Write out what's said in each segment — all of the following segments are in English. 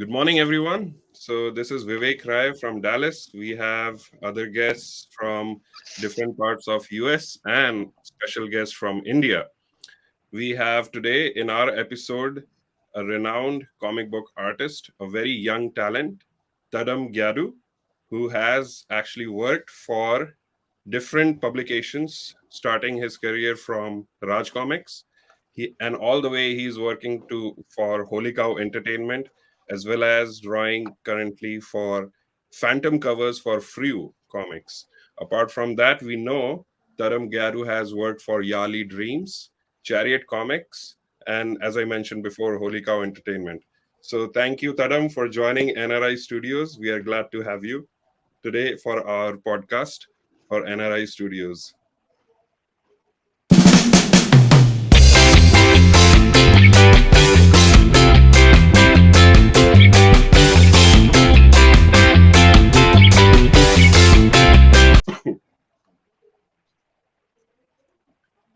Good morning, everyone. So, this is Vivek Rai from Dallas. We have other guests from different parts of US and special guests from India. We have today in our episode a renowned comic book artist, a very young talent, Tadam Gyadu, who has actually worked for different publications, starting his career from Raj Comics. And all the way he's working for Holy Cow Entertainment, as well as drawing currently for Phantom covers for Frew Comics. Apart from that, we know Taram Gyadu has worked for Yali Dreams, Chariot Comics, and as I mentioned before, Holy Cow Entertainment. So thank you, Tadam, for joining NRI Studios. We are glad to have you today for our podcast for NRI Studios.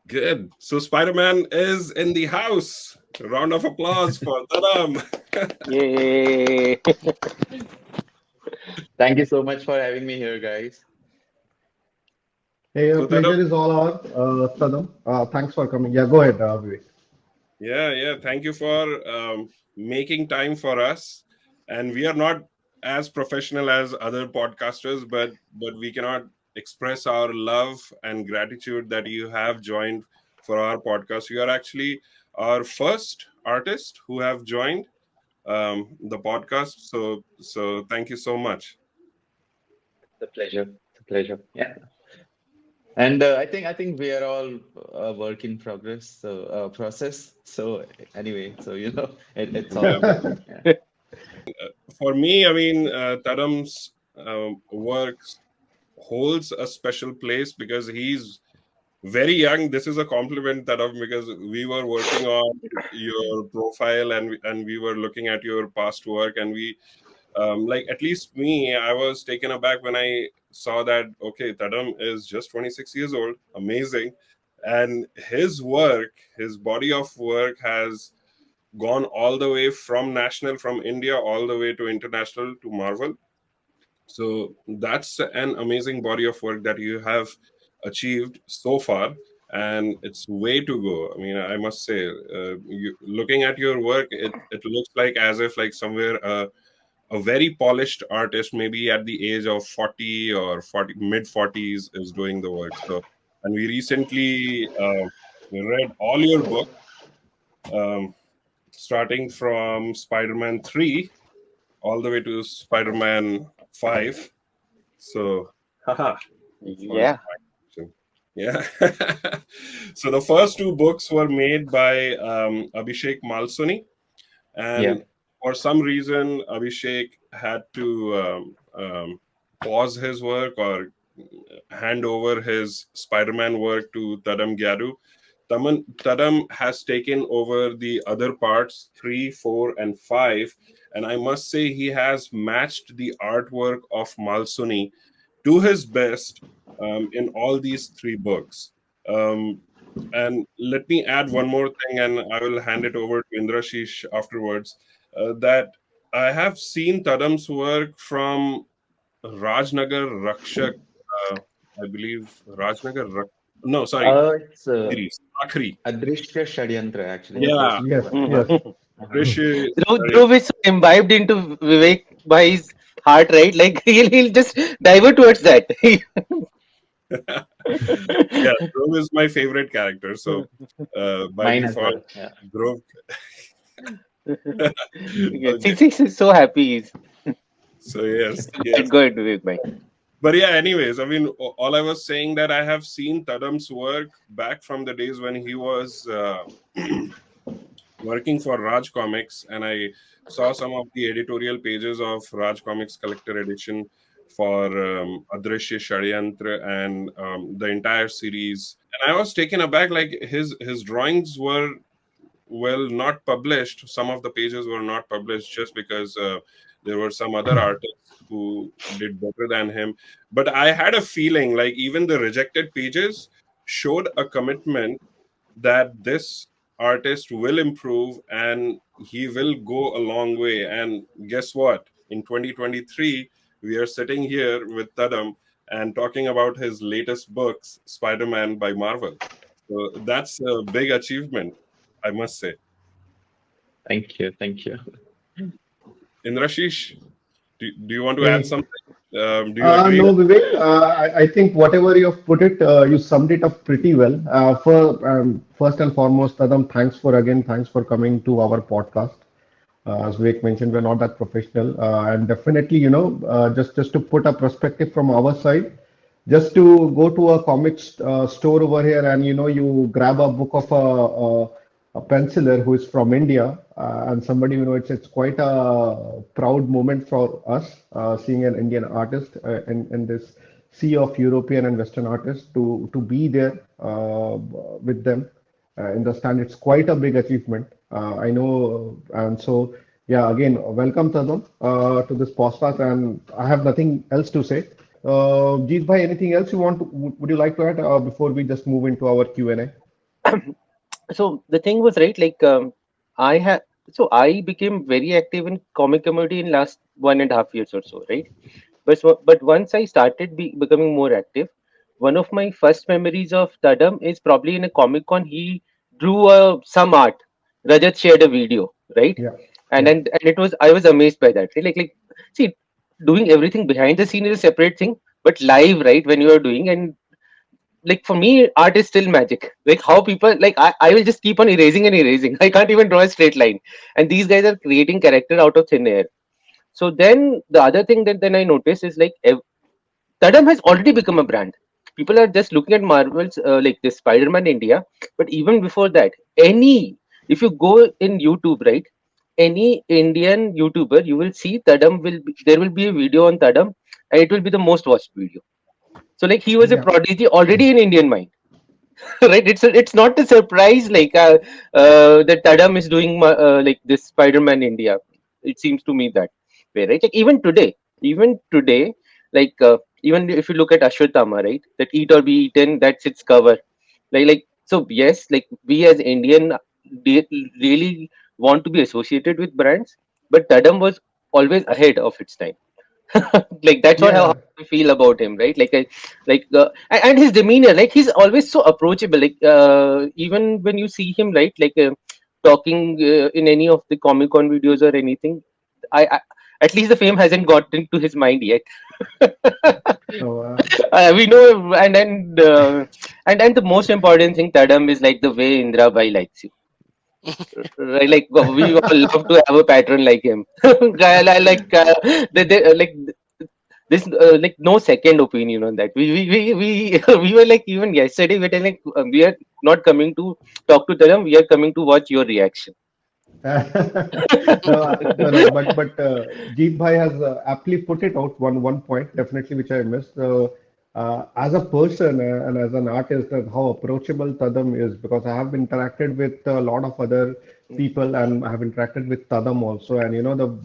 Good. So Spiderman is in the house. A round of applause for Tadam. Yay! Thank you so much for having me here, guys. Hey, So Tadam, pleasure is all ours, Tadam. Thanks for coming. Yeah, go ahead, Vivek. yeah. Thank you for making time for us. And we are not as professional as other podcasters, but we cannot express our love and gratitude that you have joined for our podcast. You are actually our first artist who have joined the podcast. So thank you so much. It's a pleasure. It's a pleasure. Yeah. And I think we are all a work in progress, so process. So anyway, it's all Yeah. good. Yeah. For me, I mean, Tadam's work holds a special place because he's very young. This is a compliment, Tadam, because we were working on your profile and we were looking at your past work, and we like, at least me, I was taken aback when I saw that okay, Tadam is just 26 years old. Amazing. And his body of work has gone all the way from national, from India, all the way to international, to Marvel. So that's an amazing body of work that you have achieved so far, and it's way to go. I mean, I must say, looking at your work, it looks like as if like somewhere a very polished artist, maybe at the age of 40 or 40 mid 40s, is doing the work. So, and we recently read all your books, um, starting from Spider-Man 3 all the way to Spider-Man 5. So, haha, fun Yeah. fact. Yeah. So the first two books were made by Abhishek Malsoni, Yeah. and for some reason, Abhishek had to pause his work or hand over his Spider-Man work to Tadam Gyadu. Tadam has taken over the other parts, 3, 4, and 5, and I must say he has matched the artwork of Malsuni to his best in all these three books. Um, and let me add one more thing, and I will hand it over to Indrashish afterwards. That I have seen Tadam's work from Rajnagar Rakshak, uh, I believe Rajnagar. No, sorry, It's series Akhri. Adrishya Shadyantra, actually. Yeah, Adrishya Yes, Shadyantra. yes. Mhm. Uh-huh. Rishi. Dhruv is so imbibed into Vivek by his heart, right? Like he'll just divert towards that. Yeah, Dhruv is my favorite character. So by Mine as default, well. Yeah. Dhruv. Yes, Okay. he's so happy. So yes, Good, yes. good, Vivek, bhai. But yeah, anyways, I mean, all I was saying that I have seen Tadam's work back from the days when he was working for Raj Comics, and I saw some of the editorial pages of Raj Comics Collector Edition for Adrishya Shadyantra and the entire series. And I was taken aback, like his drawings were well not published. Some of the pages were not published just because there were some other artists who did better than him. But I had a feeling like even the rejected pages showed a commitment that this artist will improve, and he will go a long way. And guess what? In 2023, we are sitting here with Tadam and talking about his latest books, Spider-Man by Marvel. So that's a big achievement, I must say. Thank you. Thank you. Indrashish, do you want to add Hey. something? Do you agree? No, Vivek, I think whatever you have put it, you summed it up pretty well. First and foremost, Tadam, thanks for coming to our podcast. As Vivek mentioned, we're not that professional, and definitely, just to put a perspective from our side, just to go to a comics store over here and you grab a book of a penciler who is from India, and somebody, it's quite a proud moment for us seeing an Indian artist in this sea of European and Western artists to be there with them in the stand. It's quite a big achievement. I know, and so yeah. Again, welcome Tadam to this podcast, and I have nothing else to say. Jeet bhai, anything else you want to, would you like to add before we just move into our Q&A? So the thing was right, like I had so I became very active in comic community in last 1.5 years or so, right? But once I started becoming more active, one of my first memories of Tadam is probably in a Comic Con. He drew some art. Rajat shared a video, right? Yeah, And yeah, and it was, I was amazed by that. Right? Like see, doing everything behind the scene is a separate thing, but live, right? When you are doing, and like for me, art is still magic. Like how people, like I will just keep on erasing and erasing. I can't even draw a straight line, and these guys are creating character out of thin air. So then the other thing that then I noticed is like Tadam has already become a brand. People are just looking at Marvel's like this Spider-Man India, but even before that, any, if you go in YouTube, right, any Indian YouTuber, you will see Tadam will be, there will be a video on Tadam, and it will be the most watched video. So like he was a yeah. prodigy already in Indian mind. Right, it's not a surprise like that Tadam is doing like this Spider-Man India. It seems to me that way, right? Like even today, like even if you look at Ashwatthama, right, that eat or be eaten, that's its cover. Like so yes, like we as Indian really want to be associated with brands, but Tadam was always ahead of its time. Like that's what how Yeah. I feel about him, right? Like I like and his demeanor, like he's always so approachable. Like even when you see him, right, like talking in any of the Comic Con videos or anything, I at least the fame hasn't gotten to his mind yet. So, We know, and the most important thing, Tadam, is like the way Indra Bhai likes you. Right, like we all love to have a patron like him. Like like this like no second opinion on that. We were like even yesterday we were like we are not coming to talk to Taram, we are coming to watch your reaction. no, no, but Jeet bhai has aptly put it out one point definitely which I missed. As a person and as an artist, how approachable Tadam is, because I have interacted with a lot of other people and I have interacted with Tadam also, and the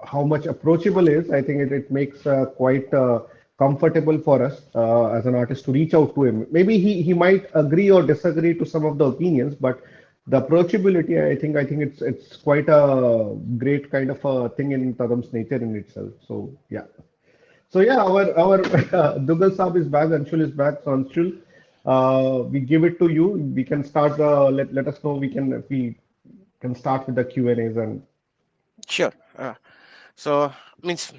how much approachable is. I think it makes quite comfortable for us as an artist to reach out to him. Maybe he might agree or disagree to some of the opinions, but the approachability, I think it's quite a great kind of a thing in Tadam's nature in itself. So yeah. So yeah, our Dugal Saab is back, Anshul is back. So Anshul, we give it to you. We can start. Let us know. We can start with the Q and A's and Sure. So means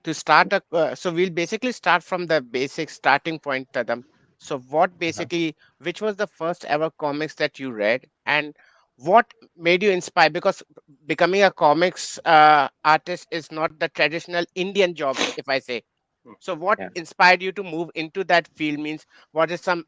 to start so we'll basically start from the basic starting point, Tadam. So what basically, which was the first ever comics that you read, and what made you inspire? Because becoming a comics artist is not the traditional Indian job, if I say. So what Yeah. inspired you to move into that field? Means was it some,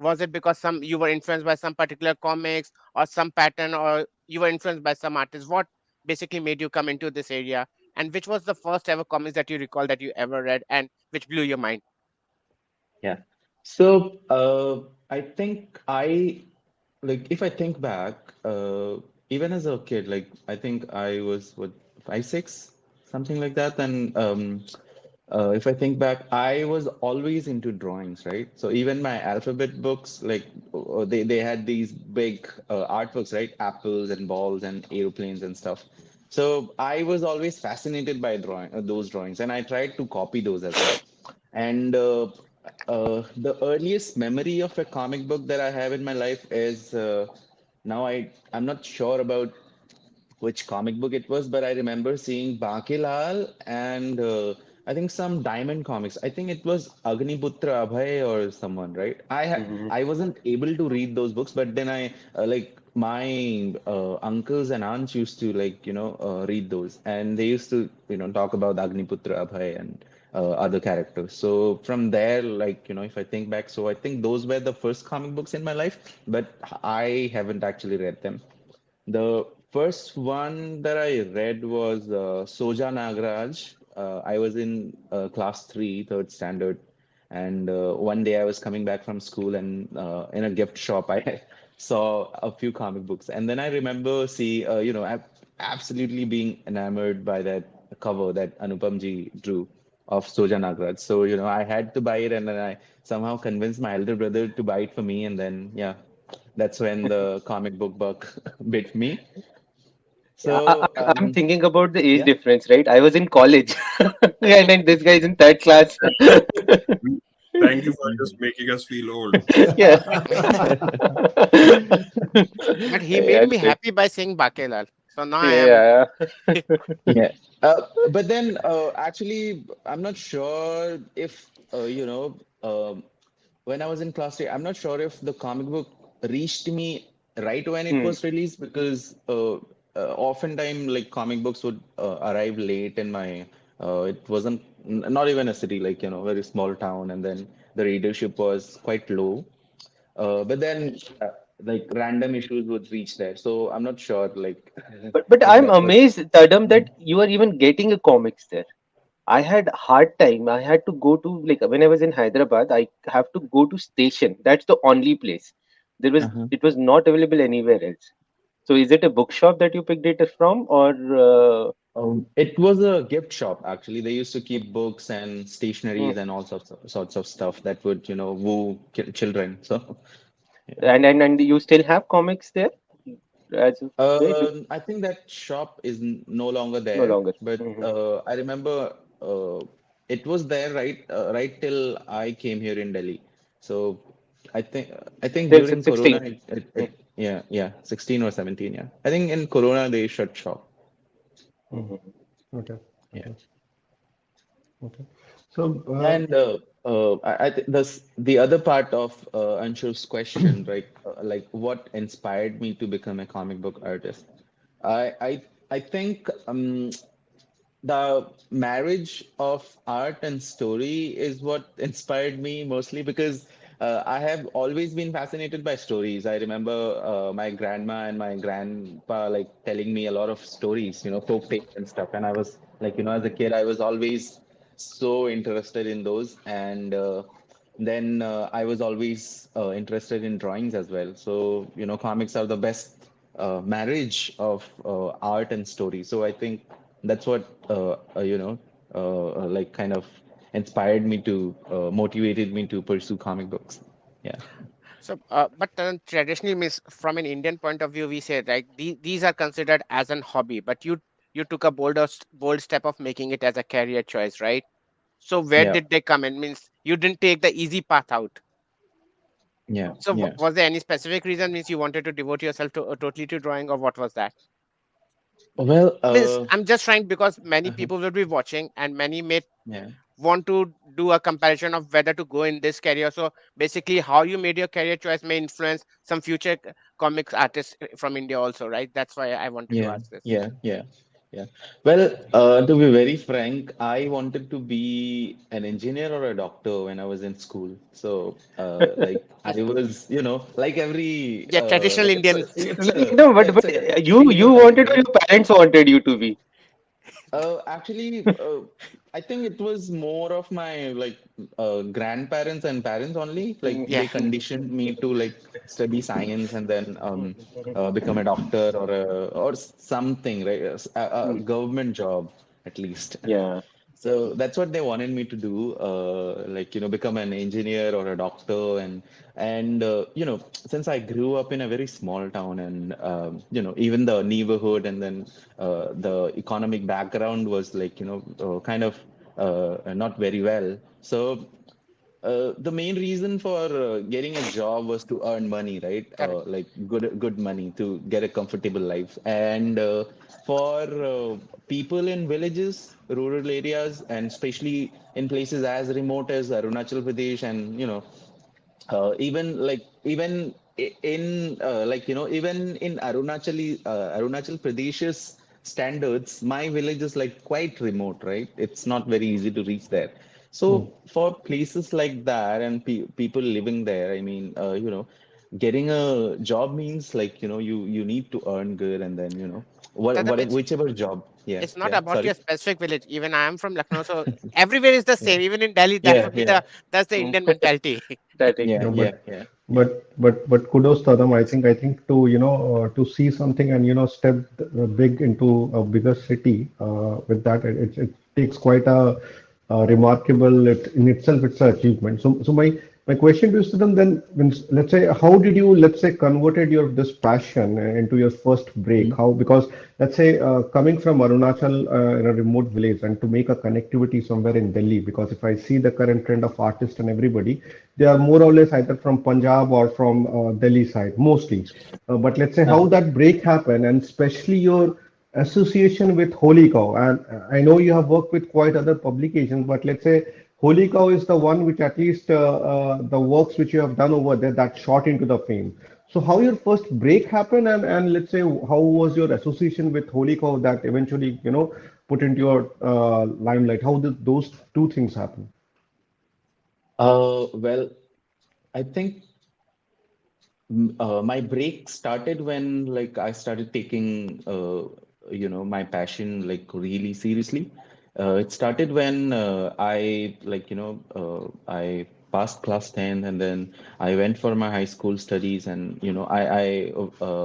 was it because some you were influenced by some particular comics or some pattern, or you were influenced by some artist? What basically made you come into this area? And which was the first ever comics that you recall that you ever read and which blew your mind? Yeah. So I think I like if I think back, even as a kid, like I think I was what 5, 6, something like that. And if I think back, I was always into drawings, right? So even my alphabet books, like they had these big artworks, right? Apples and balls and aeroplanes and stuff. So I was always fascinated by those drawings, and I tried to copy those as well. And the earliest memory of a comic book that I have in my life is now I'm not sure about which comic book it was, but I remember seeing Bakilal and I think some Diamond Comics. I think it was Agniputra Abhay or someone, right? Mhm. I wasn't able to read those books, but then I like my uncles and aunts used to read those, and they used to talk about Agniputra Abhay and other characters. So from there, if I think back, so I think those were the first comic books in my life, but I haven't actually read them. The first one that I read was Soja Nagraj. I was in class three, third standard, and one day I was coming back from school, and in a gift shop, I saw a few comic books, and then I remember absolutely being enamored by that cover that Anupam ji drew of Soja Nagraj. So I had to buy it, and then I somehow convinced my elder brother to buy it for me, and then yeah, that's when the comic book bug bit me. So, I'm thinking about the age yeah. difference, right? I was in college, and then this guy is in third class. Thank you for just Mhm. making us feel old. Yeah. But he made Yeah, me great. happy by saying Bakelal. So now I am. Yeah. Yeah. But then, actually, I'm not sure if, when I was in class three, I'm not sure if the comic book reached me right when it Hmm. was released because oftentimes, like, comic books would arrive late in it wasn't not even a city, like, very small town, and then the readership was quite low. But then, like, random issues would reach there. So I'm not sure, like, But if I'm that was. amazed, Tadam, that you are even getting a comics there. I had hard time. I had to go to, like, when I was in Hyderabad, I have to go to station. That's the only place. Uh-huh. It was not available anywhere else. So is it a bookshop that you picked it from, or It was a gift shop, actually. They used to keep books and hmm, stationeries and all sorts of stuff that would, woo children. So, yeah. and you still have comics there as of today? I think that shop is no longer No there, longer. but Hmm. I remember it was there right till I came here in Delhi. So I think Till during Corona, 16. yeah, 16 or 17, yeah. I think in Corona they shut shop. Mhm. Okay. Yeah. Okay. Okay. So, And I th the other part of Anshul's question, right? Like what inspired me to become a comic book artist? I think the marriage of art and story is what inspired me mostly because I have always been fascinated by stories. I remember my grandma and my grandpa like telling me a lot of stories, folk tales and stuff. And I was like, as a kid, I was always so interested in those. And then I was always interested in drawings as well. So, comics are the best marriage of art and story. So I think that's what like kind of inspired me to motivated me to pursue comic books. Yeah. So, but traditionally, means from an Indian point of view, we say like these are considered as an hobby. But you took a bold step of making it as a career choice, right? So where Yeah. did they come in? Means you didn't take the easy path out. Yeah. So Yeah. was there any specific reason? Means you wanted to devote yourself to totally to drawing, or what was that? Well, Means I'm just trying because many uh-huh. people will be watching, and many may Yeah. want to do a comparison of whether to go in this career. So basically, how you made your career choice may influence some future comics artists from India also, right? That's why I wanted to Yeah. ask this. Yeah. Yeah. Yeah. Well, to be very frank, I wanted to be an engineer or a doctor when I was in school. So, like, I was, like every, Yeah, traditional Indian. No, but it's a you stereotype, wanted or right? your parents wanted you to be. Actually, I think it was more of my like grandparents and parents only. Like Yeah. they conditioned me to like study science and then become a doctor or something, right? A government job at least. Yeah. So that's what they wanted me to do, like, become an engineer or a doctor. And since I grew up in a very small town, and even the neighborhood, and then the economic background was like, kind of not very well. So the main reason for getting a job was to earn money, right? Correct. Like good money to get a comfortable life. And for people in villages, rural areas, and especially in places as remote as Arunachal Pradesh, and even in Arunachal Pradesh's standards, my village is like quite remote, right? It's not very easy to reach there. Hmm. So for places like that and people living there, I mean, getting a job means like, you need to earn good, and then, Tadam, whichever job. Yeah, it's not yeah. about Sorry. your specific village. Even I am from Lucknow, so everywhere is the Yeah, same. Even in Delhi, that yeah, would be yeah, that's the Mm. Indian mentality. That is yeah, No, yeah, but yeah, yeah. but kudos to them. I think to to see something and step big into a bigger city with that it takes quite a remarkable in itself. It's an achievement. So my question to them then, let's say, how did you, let's say, converted your this passion into your first break? Mhm. How, because let's say coming from Arunachal in a remote village and to make a connectivity somewhere in Delhi, because if I see the current trend of artists and everybody, they are more or less either from Punjab or from Delhi side mostly. But let's say how Uh-huh. that break happened, and especially your association with Holy Cow. And I know you have worked with quite other publications, but let's say Holy Cow is the one which at least the works which you have done over there that shot into the fame. So how your first break happened, and let's say how was your association with Holy Cow that eventually put into your limelight? How did those two things happen? Well, I think my break started when like I started taking my passion like really seriously. It started when I passed class 10, and then I went for my high school studies, and I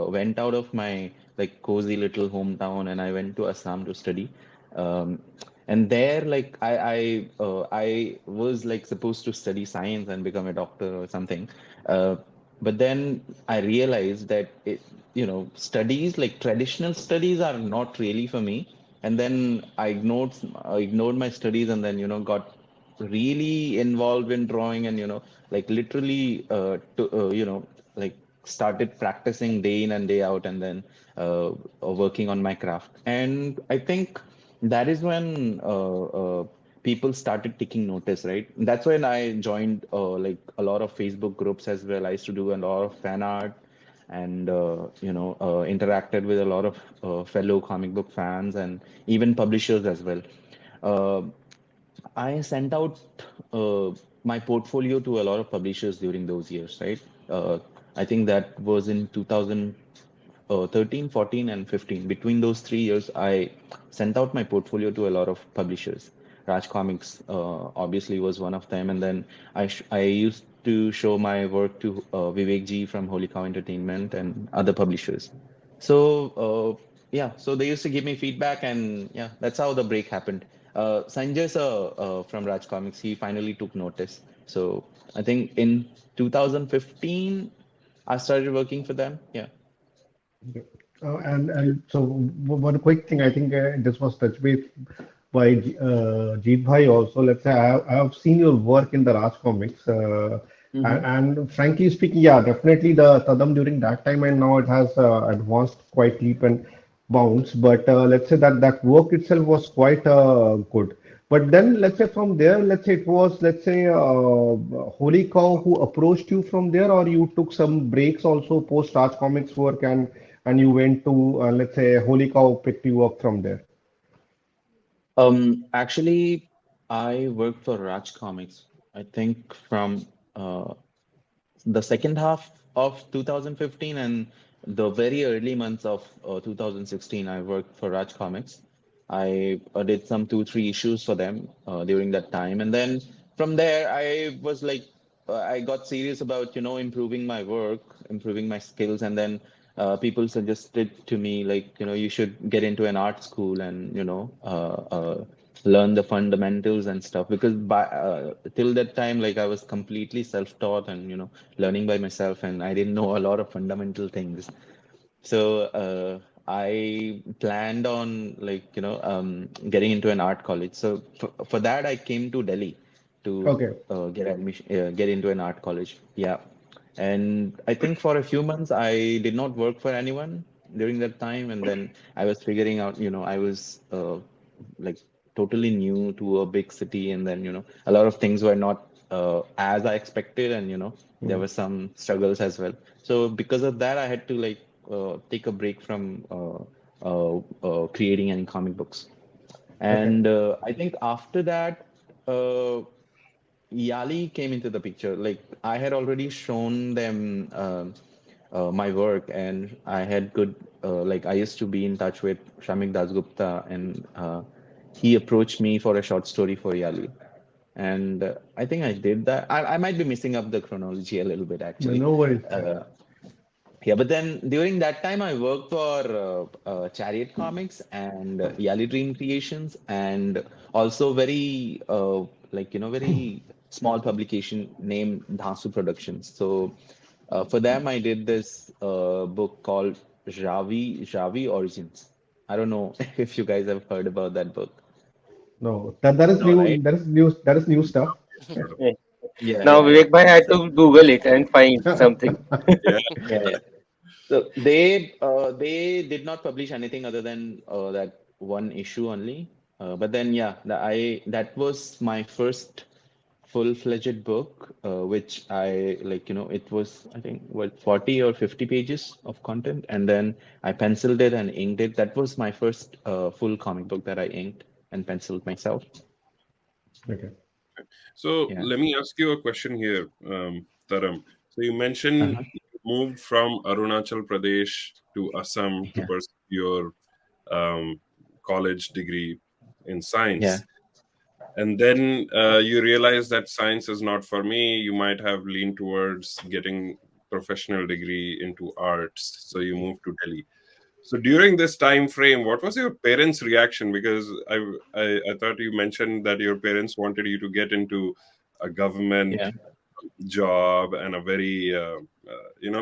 went out of my like cozy little hometown, and I went to Assam to study. Um, and there, like I was like supposed to study science and become a doctor or something. Uh, but then I realized that studies like traditional studies are not really for me. And then I ignored my studies, and then got really involved in drawing, and like literally like started practicing day in and day out, and then working on my craft. And I think that is when people started taking notice, right? That's when I joined like a lot of Facebook groups as well. I used to do a lot of fan art, and interacted with a lot of fellow comic book fans and even publishers as well. Uh, I sent out my portfolio to a lot of publishers during those years, right? I think that was in 2013, 14, and 15. Between those 3 years, I sent out my portfolio to a lot of publishers. Raj Comics obviously was one of them, and then I used to show my work to Vivek Ji from Holy Cow Entertainment and other publishers. So they used to give me feedback, and yeah, that's how the break happened. Sanjay sir from Raj Comics, he finally took notice. So I think in 2015, I started working for them. Yeah. Okay. And so one quick thing, I think this was touched base by Jeet Bhai also. Let's say I have seen your work in the Raj comics, Mm-hmm. and frankly speaking, yeah, definitely the Tadam during that time and now it has advanced quite leap and bounds. But let's say that work itself was quite good. But then let's say from there, let's say it was, let's say Holy Cow who approached you from there, or you took some breaks also post Raj Comics work, and you went to let's say Holy Cow picked you up from there. Actually, I worked for Raj Comics, I think from uh, the second half of 2015 and the very early months of 2016. I worked for Raj Comics. I did some two, three issues for them during that time. And then from there, I was like, I got serious about, improving my work, improving my skills. And then people suggested to me, like, you should get into an art school and, learn the fundamentals and stuff, because by till that time, like, I was completely self-taught and learning by myself, and I didn't know a lot of fundamental things. So I planned on, like, getting into an art college. So for that, I came to Delhi to Okay. get admission, get into an art college. Yeah. And I think for a few months, I did not work for anyone during that time. And then I was figuring out, I was like totally new to a big city. And then, a lot of things were not as I expected. And, there Mm. were some struggles as well. So because of that, I had to like take a break from creating any comic books. Okay. And I think after that, Yali came into the picture. Like, I had already shown them my work, and I had good. Like, I used to be in touch with Shamik Dasgupta, and he approached me for a short story for Yali. And I think I did that. I might be missing up the chronology a little bit, actually. No worries. Uh, yeah, but then during that time, I worked for Chariot Comics and Yali Dream Creations, and also very small publication named Dhasu Productions. So for them, I did this book called Javi Origins. I don't know if you guys have heard about that book. No, that is No, new. right? That is new stuff. Yeah. Yeah, Now yeah, yeah. Vivek bhai had So to Google it and find something. Yeah. yeah, yeah. So they did not publish anything other than that one issue only. But then yeah, that was my first full-fledged book, which I like, it was, I think, what, 40 or 50 pages of content, and then I penciled it and inked it. That was my first full comic book that I inked and penciled myself. Okay. So Yeah. let me ask you a question here, Taram. So you mentioned Uh-huh. you moved from Arunachal Pradesh to Assam to Yeah. pursue your um, college degree in Yeah. science. And then you realize that science is not for me. You might have leaned towards getting professional degree into arts. So you moved to Delhi. So during this time frame, what was your parents' reaction? Because I thought you mentioned that your parents wanted you to get into a government Yeah. job and a very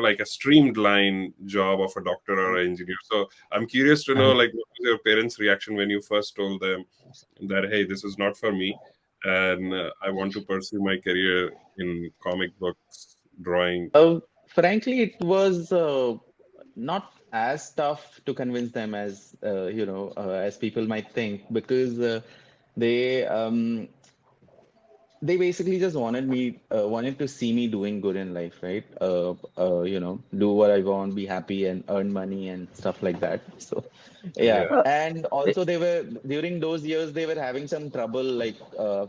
like a streamlined job of a doctor or an engineer. So I'm curious to know, Uh-huh. like, what was your parents' reaction when you first told them that, hey, this is not for me, and I want to pursue my career in comic books, drawing. Frankly, it was not as tough to convince them as as people might think, because they they basically just wanted to see me doing good in life, right? Do what I want, be happy, and earn money and stuff like that. So, yeah. Yeah. Uh, And also, they were during those years they were having some trouble, like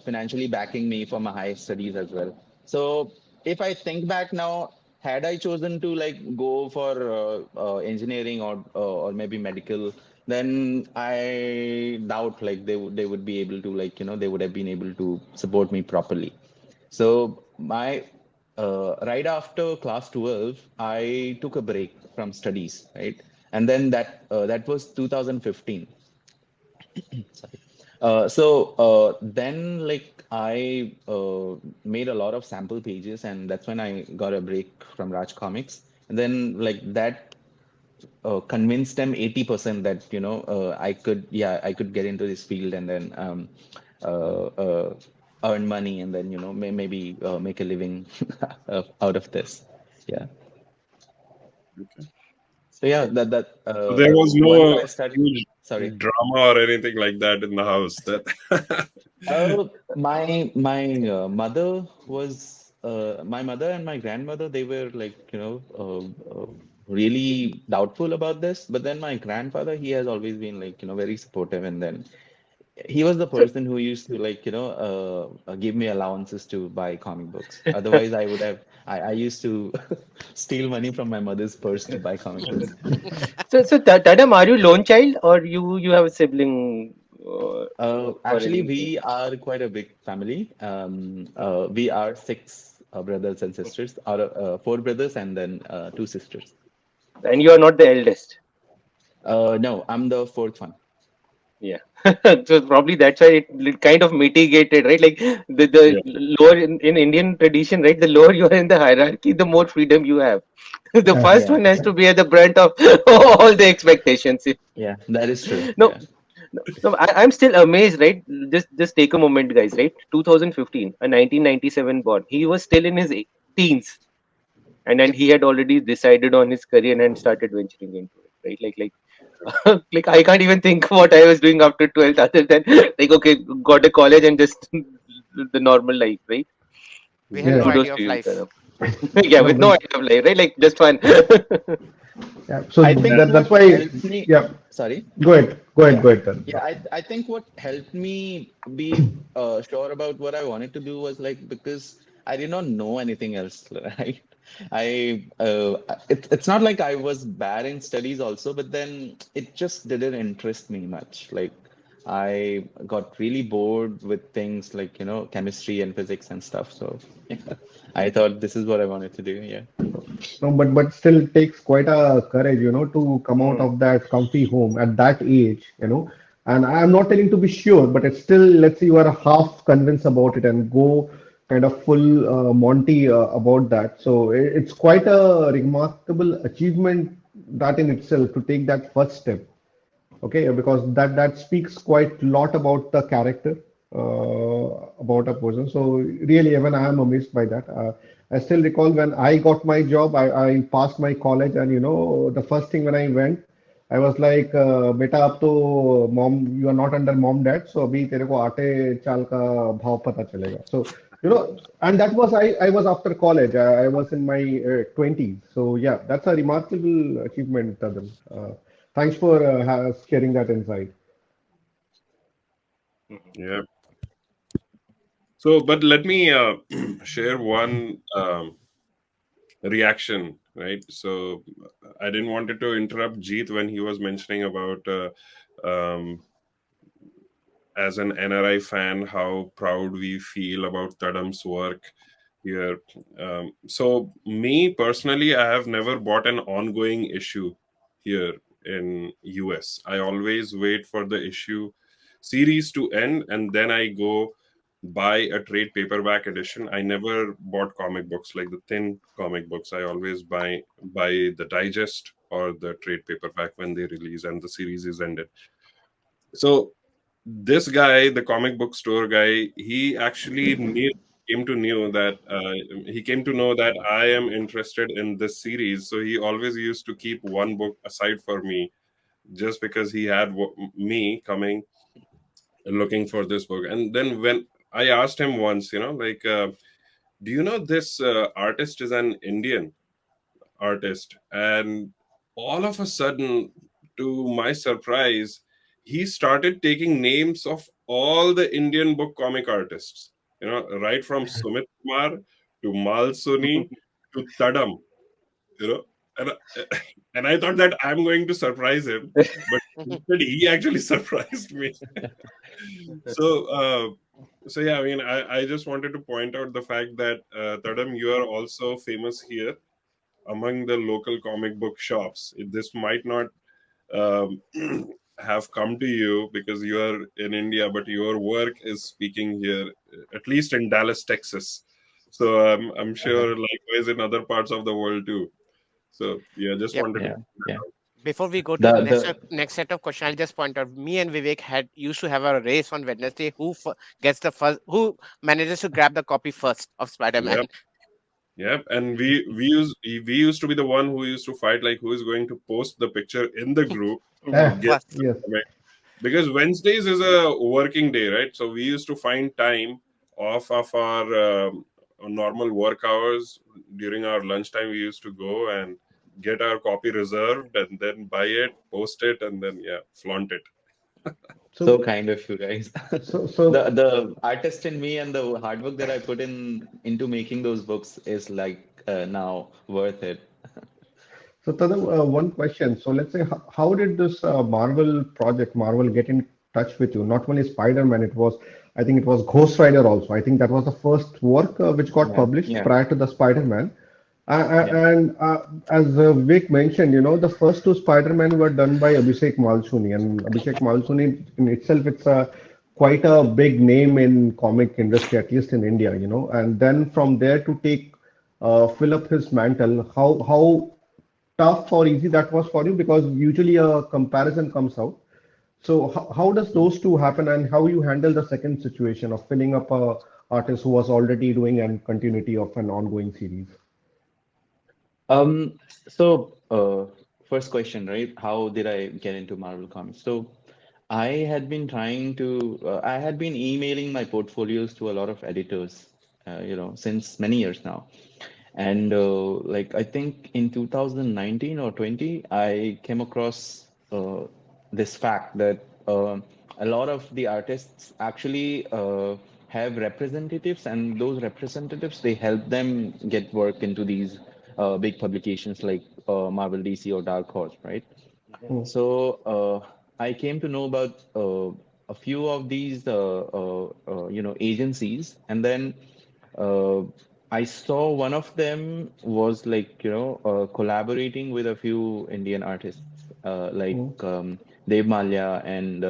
financially backing me for my higher studies as well. So, if I think back now, had I chosen to like go for engineering or maybe medical, then I doubt like they would be able to, like, they would have been able to support me properly. So my right after class 12, I took a break from studies, right? And then that was 2015. Sorry. Then, like, I made a lot of sample pages, and that's when I got a break from Raj Comics. And then, like, that convinced them 80% that I could get into this field, and then uh, uh, earn money, and then maybe make a living out of this. Yeah. Okay. So yeah, that So there was once no I started. huge Sorry. drama or anything like that in the house. That My mother and my grandmother, they were like, really doubtful about this. But then my grandfather, he has always been like, very supportive. And then he was the so, person who used to, like, give me allowances to buy comic books. Otherwise, I used to steal money from my mother's purse to buy comic books. Tadam, are you lone child or you have a sibling or Actually, anything? we are quite a big family. We are six brothers and sisters, out of four brothers and then two sisters. And you are not the eldest. No, I'm the fourth one. Yeah. So probably that's why it kind of mitigated, right? Like the Yeah, lower in Indian tradition, right? The lower you are in the hierarchy, the more freedom you have. The first Yeah, one has to bear the brunt of all the expectations. yeah, that is true. No, Yeah. no, I'm still amazed, right? Just take a moment, guys, right? 2015, a 1997 born. He was still in his teens, and then Yep. he had already decided on his career and started venturing into it, right? Like I can't even think what I was doing after 12th other than like okay, got a college and just the normal life, right? We had no Yeah. Kudos idea to of you, life. Tarun. Yeah, No, with no but idea of life, right? Like just fun. yeah. So I think that's what why. helped me, Yeah. sorry. Go ahead. Go ahead. Yeah. Go ahead, Tarun. Yeah, I think what helped me be sure about what I wanted to do was like because I did not know anything else, right? It's not like I was bad in studies also, but then it just didn't interest me much. Like I got really bored with things like, chemistry and physics and stuff. So yeah, I thought this is what I wanted to do. Yeah. No, but still it takes quite a courage, to come out Hmm. of that comfy home at that age. And I'm not telling to be sure, but it's still, let's say you are half convinced about it and go kind of full Monty about that. So it's quite a remarkable achievement that in itself to take that first step. Okay, because that speaks quite a lot about the character about a person. So really, even I am amazed by that. I still recall when I got my job, I passed my college, and the first thing when I went, I was like, "Beta, अब तो mom, you are not under mom dad, so अभी तेरे को आटे चाल का भाव पता चलेगा." So and that was I was after college. I was in my 20s. So yeah, that's a remarkable achievement, Tadam. Thanks for sharing that insight. yeah. So, but let me share one reaction, right? So, I didn't wanted to interrupt Jeet when he was mentioning about as an NRI fan, how proud we feel about Tadam's work here. So, me personally, I have never bought an ongoing issue here in US. I always wait for the issue series to end and then I go buy a trade paperback edition. I never bought comic books like the thin comic books. I always buy the digest or the trade paperback when they release and the series is ended. So this guy, the comic book store guy, he actually came to know that he came to know that I am interested in this series. So he always used to keep one book aside for me, just because he had me coming and looking for this book. And then when I asked him once, like, do you know this artist is an Indian artist? And all of a sudden, to my surprise, he started taking names of all the Indian book comic artists, right from Sumit Kumar to Mal Suni to Tadam, and, and I thought that I'm going to surprise him, but instead he actually surprised me. So, so yeah, I mean, I just wanted to point out the fact that Tadam, you are also famous here among the local comic book shops. This might not um, have come to you because you are in India, but your work is speaking here, at least in Dallas, Texas. So I'm Uh-huh. sure likewise in other parts of the world too. So yeah, just Yep. wanted to Yeah. point Yeah. that out. Before we go to The the the next set of questions, I'll just point out. Me and Vivek had used to have a race on Wednesday. Gets the first? Who manages to grab the copy first of Spider-Man? Yep, yep. And we used to be the one who used to fight like who is going to post the picture in the group to Hmm. Ah, get First. the yes. comment. Because Wednesdays is a working day, right? So we used to find time off of our normal work hours during our lunchtime. We used to go and get our copy reserved and then buy it, post it, and then yeah, flaunt it. So So, kind of you guys. The so the artist in me and the hard work that I put in into making those books is like now worth it. Tadam, one question. So let's say, how did this Marvel project, Marvel, get in touch with you? Not only Spider-Man, I think it was Ghost Rider also. I think that was the first work which got Yeah, published yeah. prior to the Spider-Man. Yeah. And as Vic mentioned, the first two Spider-Man were done by Abhishek Malsuni, and Abhishek Malsuni in itself, it's a quite a big name in comic industry, at least in India. And then from there to take fill up his mantle, how tough or easy that was for you? Because usually a comparison comes out. So how does those two happen, and how you handle the second situation of filling up a artist who was already doing and continuity of an ongoing series? Um, so first question, right? How did I get into Marvel Comics? So I had been emailing my portfolios to a lot of editors, since many years now. And like I think in 2019 or 20, I came across this fact that a lot of the artists actually have representatives, and those representatives they help them get work into these big publications like Marvel, DC, or Dark Horse, right? Hmm. So I came to know about a few of these, agencies, and then uh, I saw one of them was like, collaborating with a few Indian artists, like Hmm. Dev Malya and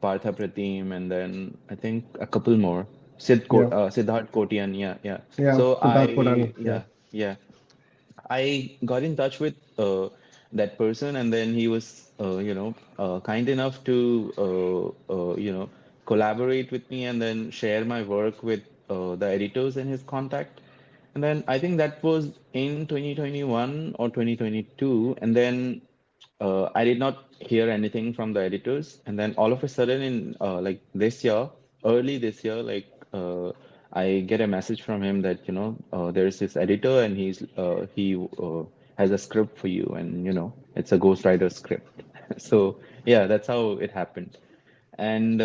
Partha Pratim, and then I think a couple more. Yeah. Siddharth Kotian, yeah, yeah. Yeah. So Siddharth Kodani. Yeah. yeah, yeah. I got in touch with that person, and then he was, kind enough to, collaborate with me and then share my work with the editors in his contact. And then I think that was in 2021 or 2022. And then I did not hear anything from the editors. And then all of a sudden, in like this year, early this year, like I get a message from him that, there's this editor, and he has a script for you, and it's a ghostwriter script. So yeah, that's how it happened. And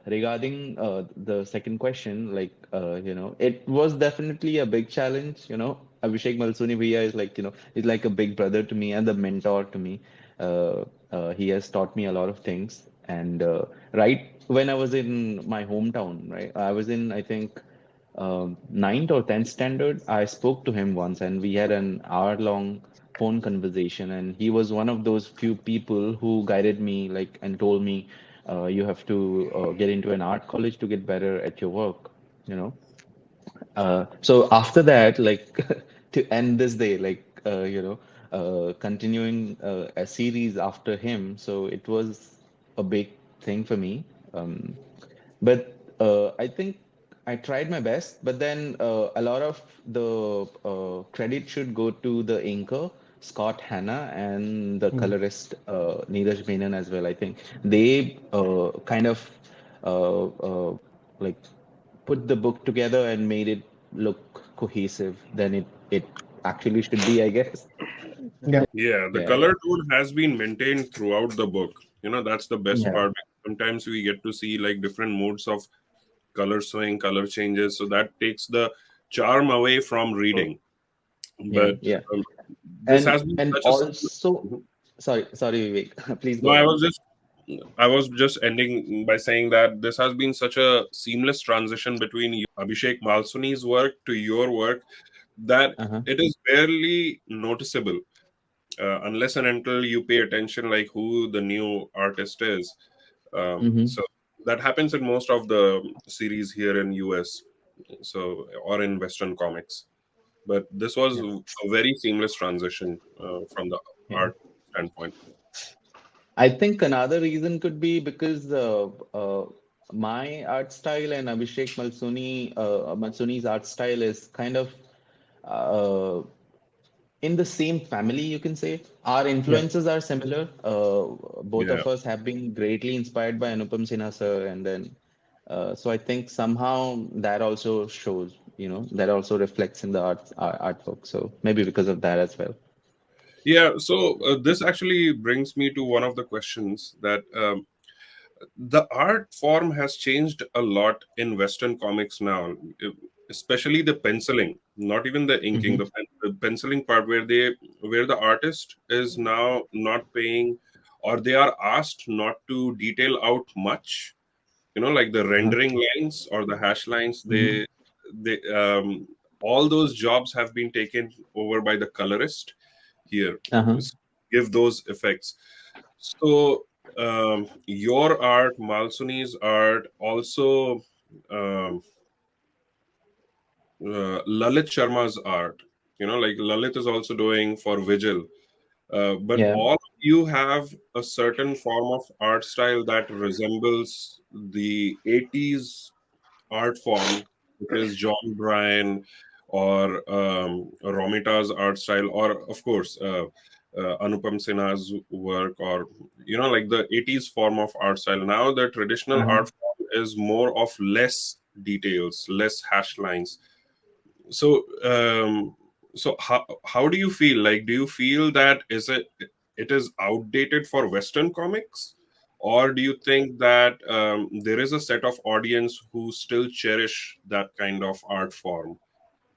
regarding the second question, like, it was definitely a big challenge. Abhishek Malsuni Bhaiya is like, he's like a big brother to me and a mentor to me. He has taught me a lot of things. And right when I was in my hometown, right, I was in, I think, ninth or tenth standard, I spoke to him once, and we had an hour-long phone conversation. And he was one of those few people who guided me, like, and told me, you have to get into an art college to get better at your work, you know. So after that, like, to end this day, like, continuing a series after him, so it was a big thing for me. But I think I tried my best, but then a lot of the credit should go to the inker, Scott Hanna, and the Hmm. colorist, Neeraj Menon as well. I think they kind of uh, uh, like put the book together and made it look cohesive than it actually should be, I guess. Yeah. Yeah, the Yeah, color yeah, tone has been maintained throughout the book. That's the best yeah, part. Sometimes we get to see like different modes of color swing, color changes. So that takes the charm away from reading. yeah, But yeah. um, this And has been and such a. also, Mhm. sorry, Vivek, please No, go ahead. I was just ending by saying that this has been such a seamless transition between Abhishek Malsuni's work to your work that Uh-huh. it is barely noticeable unless and until you pay attention, like who the new artist is. Mm-hmm. So that happens in most of the series here in US, so or in Western comics. But this was Yeah, a very seamless transition from the yeah. art standpoint. I think another reason could be because my art style and Malsuni's art style is kind of uh, in the same family, you can say. Our Yeah. influences are similar. Both Yeah. of us have been greatly inspired by Anupam Sinha sir, and then so I think somehow that also shows, that also reflects in the artwork. So maybe because of that as well. Yeah, so this actually brings me to one of the questions that the art form has changed a lot in Western comics now, especially the penciling, not even the inking, Hmm. the penciling part where the artist is now not paying, or they are asked not to detail out much. Like the Uh-huh. rendering lines or the hash lines, Hmm. they all those jobs have been taken over by the colorist here. Uh-huh. Give those effects. So your art, Malsuni's art, also um, Lalit Sharma's art. Like Lalit is also doing for Vigil. But Yeah. all of you have a certain form of art style that resembles the 80s art form, which is John Bryan or Romita's art style, or of course, Anupam Sinha's work, or like the 80s form of art style. Now, the traditional Uh-huh. art form is more of less details, less hash lines. So how do you feel? Like, do you feel that it is outdated for Western comics, or do you think that there is a set of audience who still cherish that kind of art form?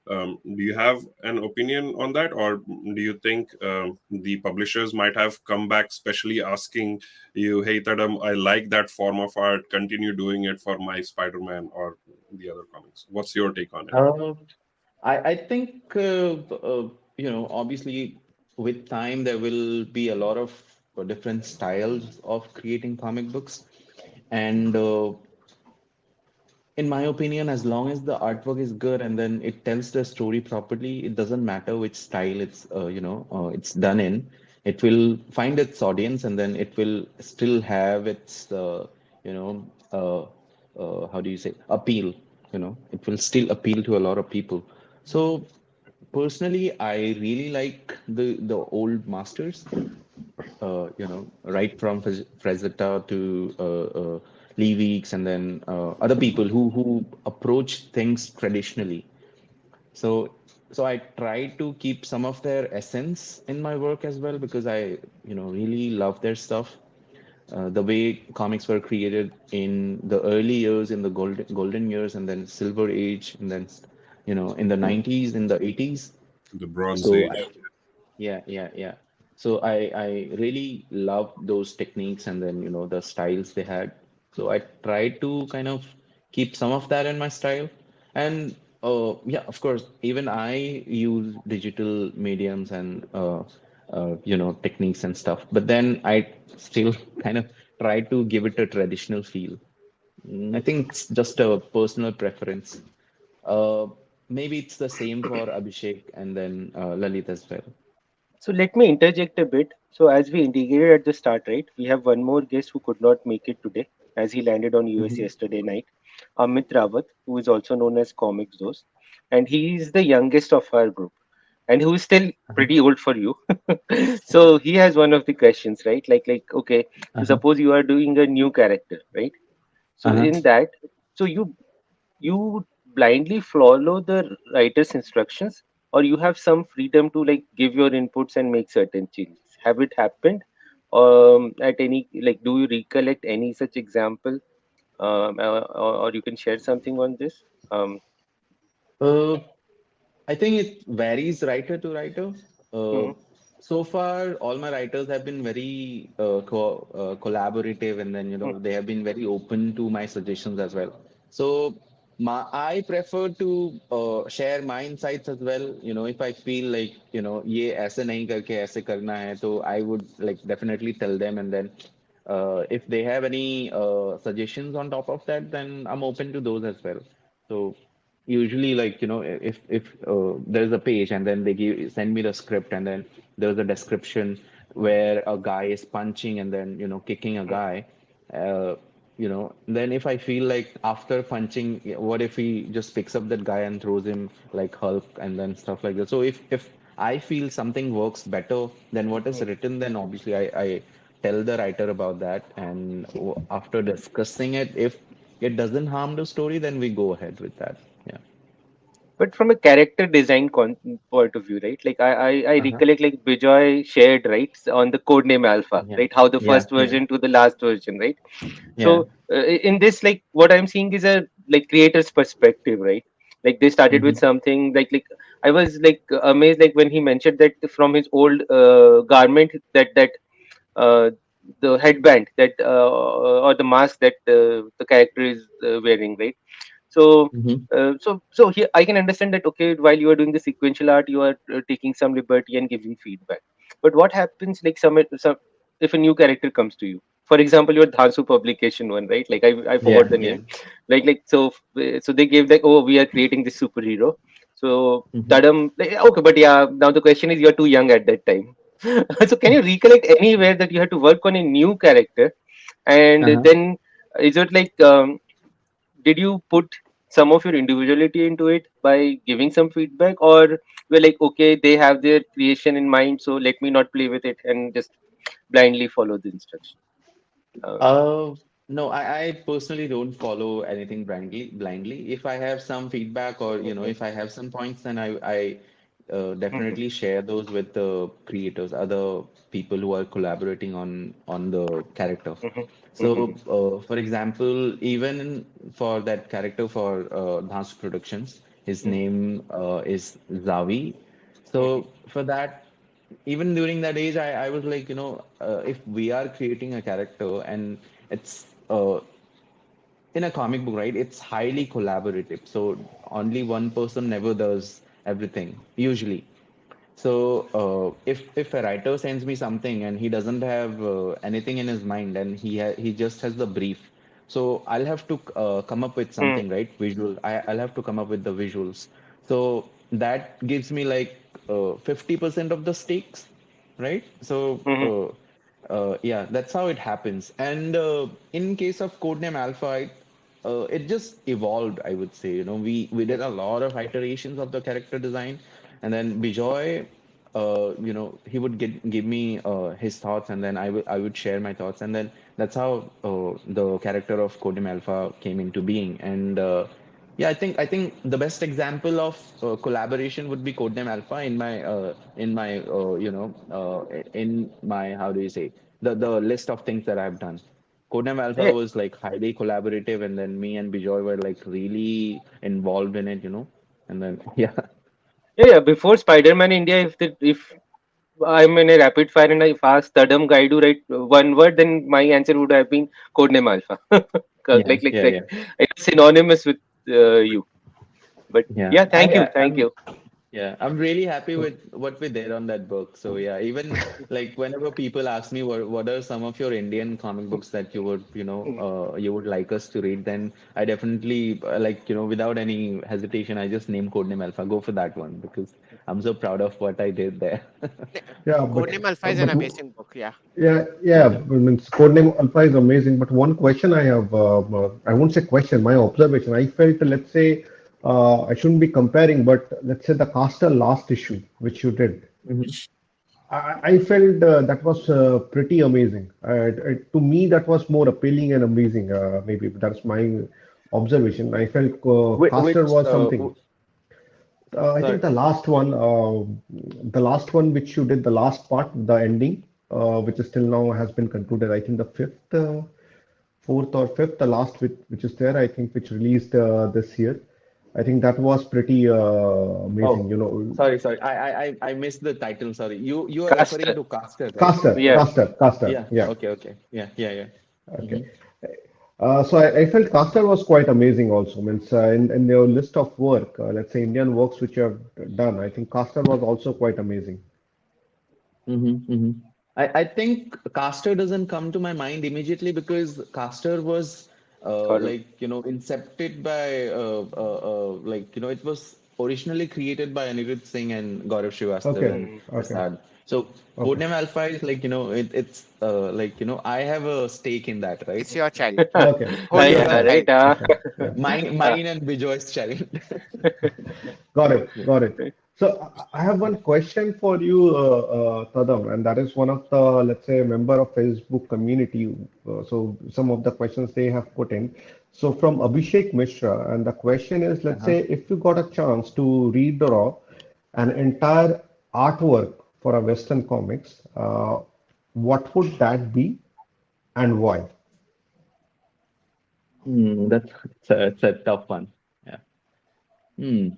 Do you have an opinion on that, or do you think the publishers might have come back specially asking you, "Hey, Tadam, I like that form of art. Continue doing it for my Spider-Man or the other comics." What's your take on it? Uh, I think obviously with time there will be a lot of different styles of creating comic books, and in my opinion, as long as the artwork is good and then it tells the story properly, it doesn't matter which style it's done in. It will find its audience, and then it will still have its you know how do you say, appeal. It will still appeal to a lot of people. So personally, I really like the old masters, right from Frazetta to Lee Weeks, and then other people who approach things traditionally. So so I try to keep some of their essence in my work as well, because I really love their stuff. The way comics were created in the early years, in the golden years, and then silver age, and then in the 90s, in the 80s. The Bronze So Age. yeah, yeah, yeah. So I really love those techniques, and then the styles they had. So I tried to kind of keep some of that in my style. And yeah, of course, even I use digital mediums and techniques and stuff. But then I still kind of try to give it a traditional feel. I think it's just a personal preference. Uh, Maybe it's the same for Abhishek and then Lalit as well. So let me interject a bit. So as we indicated at the start, right, we have one more guest who could not make it today as he landed on US Mhm. yesterday night, Amit Rawat, who is also known as Comics Dost, and he is the youngest of our group, and who is still Uh-huh. pretty old for you. So he has one of the questions, right? Like okay, so Uh-huh. suppose you are doing a new character, right? So Uh-huh. in that, so you blindly follow the writer's instructions, or you have some freedom to like give your inputs and make certain changes. Have it happened at any, like, do you recollect any such example, or you can share something on this? Uh, I think it varies writer to writer. Uh, Mhm, so far, all my writers have been very collaborative, and then mhm, they have been very open to my suggestions as well. So I prefer to share my insights as well. If I feel like ये ऐसे नहीं करके ऐसे करना है, so I would like definitely tell them, and then if they have any suggestions on top of that, then I'm open to those as well. So usually, like if there's a page, and then they send me the script, and then there's a description where a guy is punching and then kicking a mhm. guy, then if I feel like after punching, what if he just picks up that guy and throws him like Hulk, and then stuff like that. So if I feel something works better than what is written, then obviously I tell the writer about that, and after discussing it, if it doesn't harm the story, then we go ahead with that. Yeah. But from a character design point of view, right? Like I Uh-huh. recollect like Bijoy shared, right, on the codename Alpha, Yeah. right? How the Yeah. first Yeah. version to the last version, right? Yeah. So in this, like what I'm seeing is a like creator's perspective, right? Like they started with Mm-hmm. something like I was like amazed like when he mentioned that from his old garment, that uh, the headband that or the mask that the character is wearing, right? So, Mm-hmm. so here I can understand that. Okay, while you are doing the sequential art, you are taking some liberty and giving feedback. But what happens like some if a new character comes to you? For example, your Dhansu publication one, right? Like I forgot Yeah, the yeah. name. So they gave like, oh, we are creating this superhero. So Mm-hmm. Tadam, like, okay, but yeah, now the question is, you're too young at that time. So can you recollect anywhere that you had to work on a new character, and Uh-huh. then is it like did you put some of your individuality into it by giving some feedback, or we're like, okay, they have their creation in mind, so let me not play with it and just blindly follow the instruction? uh, Uh, no, I personally don't follow anything blindly. If I have some feedback or okay. if I have some points, then I Mhm, definitely share those with the creators, other people who are collaborating on the character. mhm, So, mhm, for example, even for that character for Dhans Productions, his mhm, name is Zavi. mhm, So for that, even during that age, I was like, if we are creating a character and it's in a comic book, right? It's highly collaborative. So only one person never does everything, usually. So if a writer sends me something and he doesn't have anything in his mind and he just has the brief, so I'll have to come up with mhm, something, right? Visual. I'll have to come up with the visuals. So that gives me like 50% of the stakes, right? So mhm, yeah, that's how it happens. And in case of Codename Alpha, it just evolved, I would say. We did a lot of iterations of the character design, and then Bijoy, he would give me his thoughts, and then I would share my thoughts, and then that's how the character of Codename Alpha came into being. And yeah, I think the best example of collaboration would be Codename Alpha in my, how do you say, the list of things that I've done. Codename Alpha yeah, was like highly collaborative, and then me and Bijoy were like really involved in it, and then yeah. yeah. Before Spider-Man India, if I'm in a rapid fire and I ask Tadam Gyadu, right, one word, then my answer would have been Codename Alpha. Yeah, Like yeah, like yeah. it's synonymous with you. But Yeah, yeah, I, thank you, I thank I'm you. yeah, I'm really happy with what we did on that book. So yeah, even like whenever people ask me what are some of your Indian comic books that you would like us to read, then I definitely without any hesitation, I just name Codename Alpha. Go for that one because I'm so proud of what I did there. Yeah, Codename Alpha is an amazing book. Yeah. yeah. I mean, Codename Alpha is amazing. But one question I have, I won't say question, my observation. I felt, let's say, I shouldn't be comparing, but let's say the Castle last issue, which you did. Mhm. I felt that was pretty amazing. To me, that was more appealing and amazing. Maybe that's my observation. I felt Caster Which was something. I think sorry. the last one which you did, the last part, the ending, which is still now has been concluded. I think the fifth, fourth or fifth, the last which is there. I think which released this year. I think that was pretty amazing. Oh, sorry. I missed the title. Sorry. You are referring Caster. to Caster, right? Caster, Yeah. Caster, Caster. Yeah. Yeah. Okay. Yeah. Yeah. Yeah. Okay. Hmm. So I felt Caster was quite amazing also. Means in your list of work, let's say Indian works which you have done, I think Caster was also quite amazing. Hmm. I think Caster doesn't come to my mind immediately because Caster was Got incepted by it was originally created by Anirudh Singh and Gaurav Srivastava Okay, and it. okay, Prasad. So okay, Codename Alpha is it's I have a stake in that, right? It's your child. okay, Wholly Yeah, your okay, right. child. okay. Yeah. Mine and Bijoy's child. Got it, Yeah. got it. So I have one question for you, Tadam, and that is one of the, let's say, member of Facebook community. So some of the questions they have put in. So from Abhishek Mishra, and the question is, let's Uh-huh. say, if you got a chance to redraw an entire artwork for a Western comics, what would that be and why? That's a tough one. Yeah. Hmm.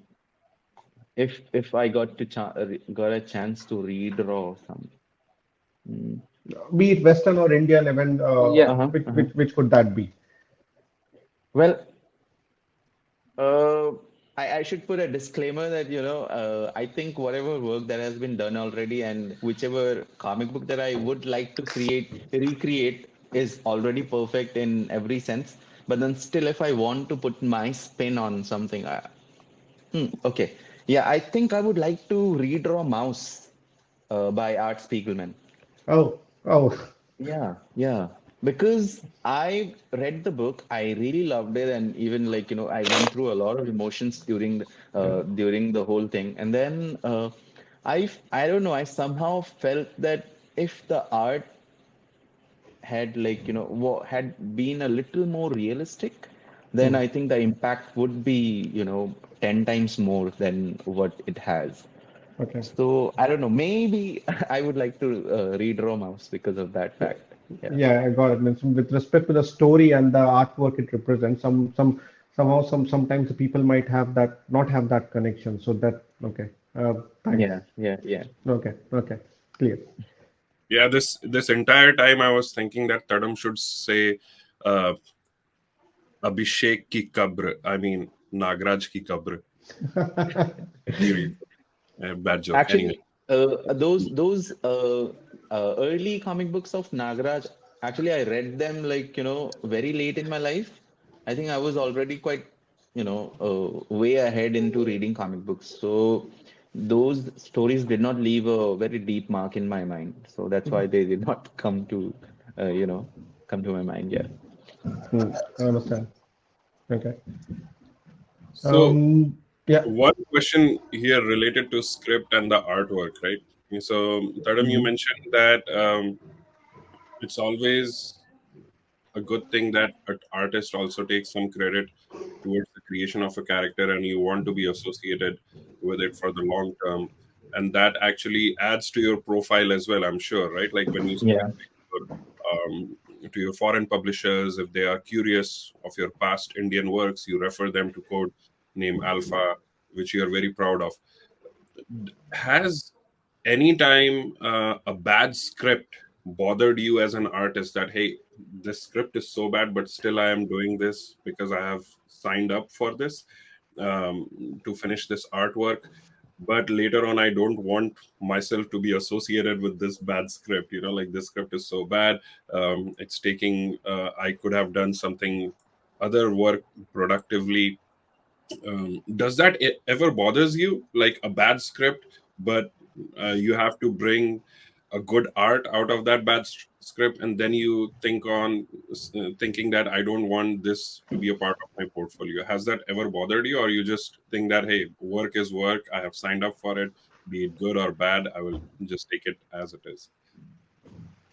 If I got a chance to redraw some. Hmm. Be it Western or Indian event, Yeah. Uh-huh. which, Uh-huh. which, which could that be? Well, Uh, I should put a disclaimer that, I think whatever work that has been done already and whichever comic book that I would like to recreate is already perfect in every sense. But then still, if I want to put my spin on something, okay. Yeah, I think I would like to redraw Mouse by Art Spiegelman. Oh, oh, Yeah, yeah. Because I read the book, I really loved it, and even like, I went through a lot of emotions during the whole thing. And then I don't know, I somehow felt that if the art had like, had been a little more realistic, then I think the impact would be, 10 times more than what it has. okay. So I don't know, maybe I would like to redraw Mouse because of that fact. Yeah. Yeah, I got it. Means with respect to the story and the artwork it represents, somehow sometimes the people might have that not have that connection. So that okay. Thanks. Yeah, yeah, yeah. Okay, okay, clear. Yeah, this entire time I was thinking that Tadam should say uh, Abhishek ki kabr. I mean Nagraj ki kabr. Anyway, bad joke. Anyway, Actually, those early comic books of Nagaraj, actually I read them like, very late in my life. I think I was already quite, way ahead into reading comic books. So those stories did not leave a very deep mark in my mind. So that's why they did not uh, you know, come to my mind. Yeah. I understand. Okay. so Yeah. one question here related to script and the artwork, right? So Tadam, you Hmm. mentioned that it's always a good thing that an artist also takes some credit towards the creation of a character and you want to be associated with it for the long term, and that actually adds to your profile as well, I'm sure, right? Like when you speak Yeah. to your foreign publishers, if they are curious of your past Indian works, you refer them to code name Alpha, which you are very proud of. Has any time a bad script bothered you as an artist, that hey, this script is so bad but still I am doing this because I have signed up for this, to finish this artwork, but later on I don't want myself to be associated with this bad script, like this script is so bad, it's taking I could have done something other work productively. Does that ever bothers you, like a bad script, but you have to bring a good art out of that bad script, and then you thinking that I don't want this to be a part of my portfolio? Has that ever bothered you, or you just think that hey, work is work, I have signed up for it, be it good or bad, I will just take it as it is?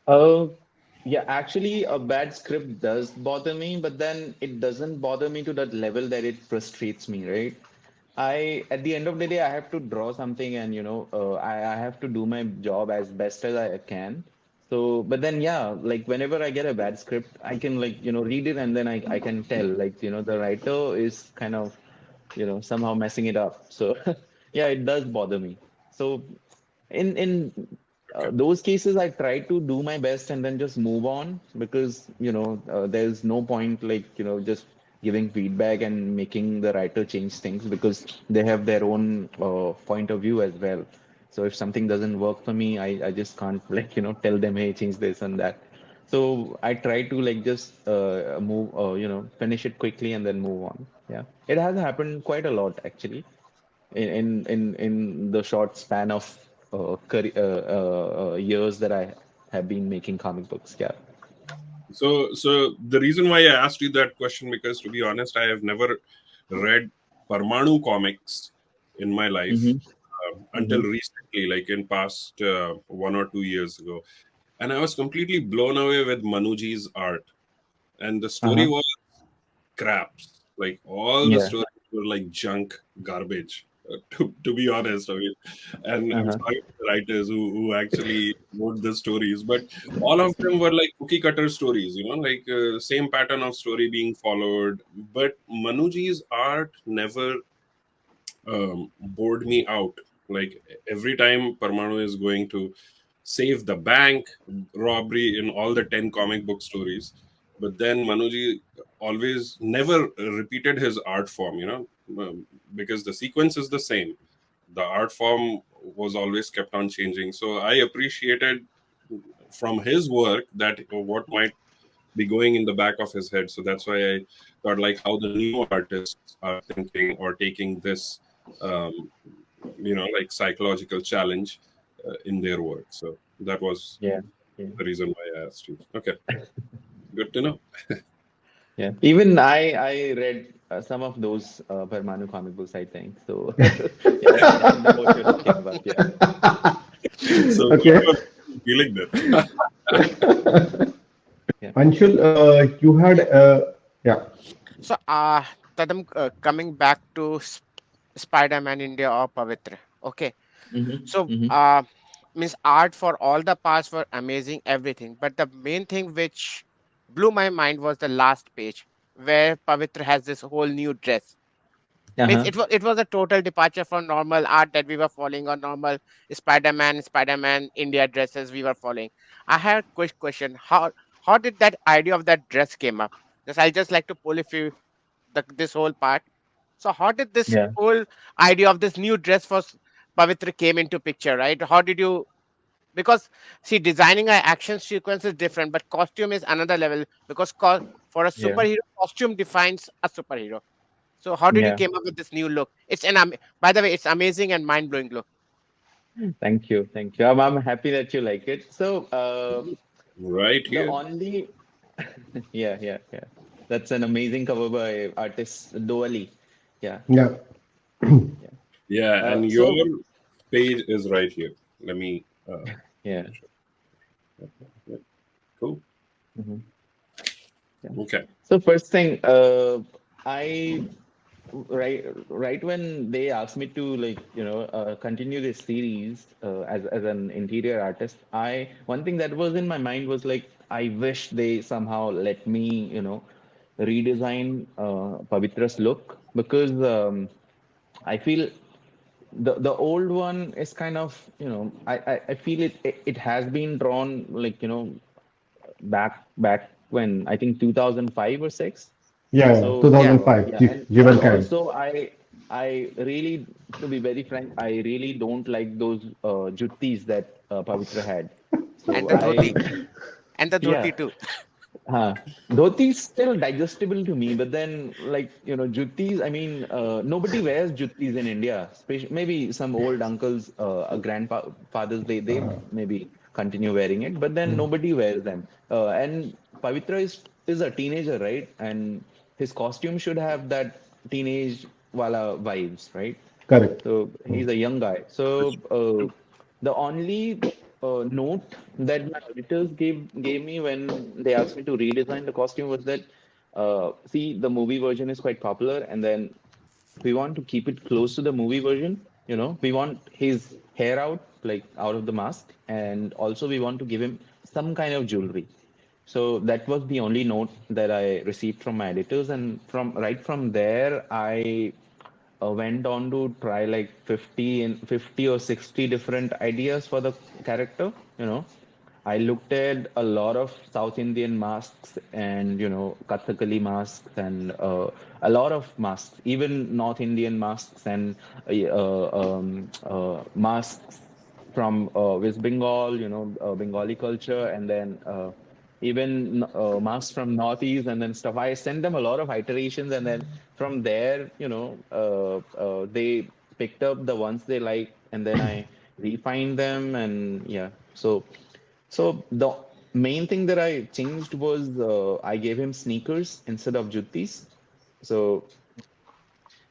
Uh, yeah, actually, a bad script does bother me, but then it doesn't bother me to that level that it frustrates me, right? At the end of the day, I have to draw something and, I have to do my job as best as I can. So, but then, yeah, like whenever I get a bad script, I can like, read it and then I can tell like, the writer is kind of, somehow messing it up. So, yeah, it does bother me. So, in Okay. those cases, I try to do my best and then just move on because there's no point like just giving feedback and making the writer change things because they have their own point of view as well. So if something doesn't work for me, I just can't like tell them, hey, change this and that. So I try to like just move finish it quickly and then move on. Yeah, it has happened quite a lot actually in the short span of years that I have been making comic books. Yeah. So the reason why I asked you that question, because to be honest, I have never read Parmanu comics in my life, Mm-hmm. until Mm-hmm. recently, like in past 1 or 2 years ago, and I was completely blown away with Manuji's art, and the story Uh-huh. was craps. Like all the Yeah. stories were like junk, garbage. To be honest, I mean, and I'm Uh-huh. sorry to the writers who actually wrote the stories, but all of them were like cookie cutter stories, like same pattern of story being followed. But Manuji's art never bored me out. Like every time Parmanu is going to save the bank robbery in all the 10 comic book stories, but then Manuji always never repeated his art form, because the sequence is the same. The art form was always kept on changing. So I appreciated from his work that what might be going in the back of his head. So that's why I thought like how the new artists are thinking or taking this, um, like psychological challenge in their work. So that was Yeah. Yeah. the reason why I asked you. Okay, good to know. Yeah. Even I read some of those Parmanu comic books, I think. So yeah, I know what you're talking about. Yeah. So what Okay. was the feeling then? Yeah. Anshul, you had, yeah, So, Tadam, coming back to Spider-Man India or Pavitra. Okay. Mm-hmm. So, Mm-hmm. means art for all the parts were amazing, everything. But the main thing which blew my mind was the last page where Pavitra has this whole new dress. Means Uh-huh. it was a total departure from normal art that we were following, or normal Spider-Man India dresses we were following. I had a quick question. How did that idea of that dress came up? Just like to pull if you this whole part. So how did this Yeah. whole idea of this new dress for Pavitra came into picture, right? How did you, because see, designing an action sequence is different, but costume is another level, because for a Yeah. superhero, costume defines a superhero. So how did you Yeah. came up with this new look? By the way, it's amazing and mind blowing look. Thank you. Thank you. I'm happy that you like it. So Right the here. only yeah, yeah, yeah. That's an amazing cover by artist Doali. Yeah. yeah. Yeah. Yeah, and your So page is right here. Let me. yeah. Yeah, cool. Hmm. Yeah. Okay. So first thing, I right when they asked me to continue this series as an interior artist, I one thing that was in my mind was like I wish they somehow let me redesign Pavitra's look, because I feel the old one is kind of I feel it has been drawn like back when I think 2005 or 6. Yeah, yeah. So Yeah. 2005, yeah, and Jivan Khan. also I really, to be very frank, I really don't like those juttis that Pavitra had. And So the dhoti. And the yeah, dhoti too. dhoti is still digestible to me, but then like juttis. I mean, nobody wears juttis in India. Maybe some old uncles, grandfathers, they maybe continue wearing it, but then nobody wears them. And Pavitra is a teenager, right? And his costume should have that teenage wala vibes, right? Correct. So he's a young guy. So the only note that my editors gave me when they asked me to redesign the costume was that see, the movie version is quite popular, and then we want to keep it close to the movie version. We want his hair out, like out of the mask, and also we want to give him some kind of jewelry. So that was the only note that I received from my editors, and from there, I went on to try like 50 or 60 different ideas for the character. I looked at a lot of South Indian masks and Kathakali masks and a lot of masks, even North Indian masks and masks from West Bengal, Bengali culture, and then even masks from Northeast and then stuff. I sent them a lot of iterations, and then from there, they picked up the ones they like, and then I refined them, and yeah. So the main thing that I changed was I gave him sneakers instead of juttis. So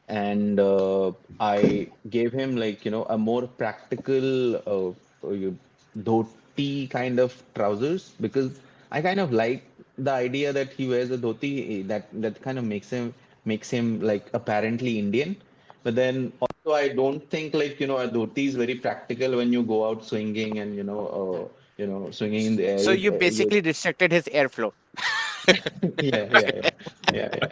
and I gave him like a more practical dhoti kind of trousers, because I kind of like the idea that he wears a dhoti that kind of makes him like apparently Indian. But then also I don't think like a dhoti is very practical when you go out swinging and swinging in the air. So you basically restricted his airflow. Yeah, yeah, yeah, yeah, yeah.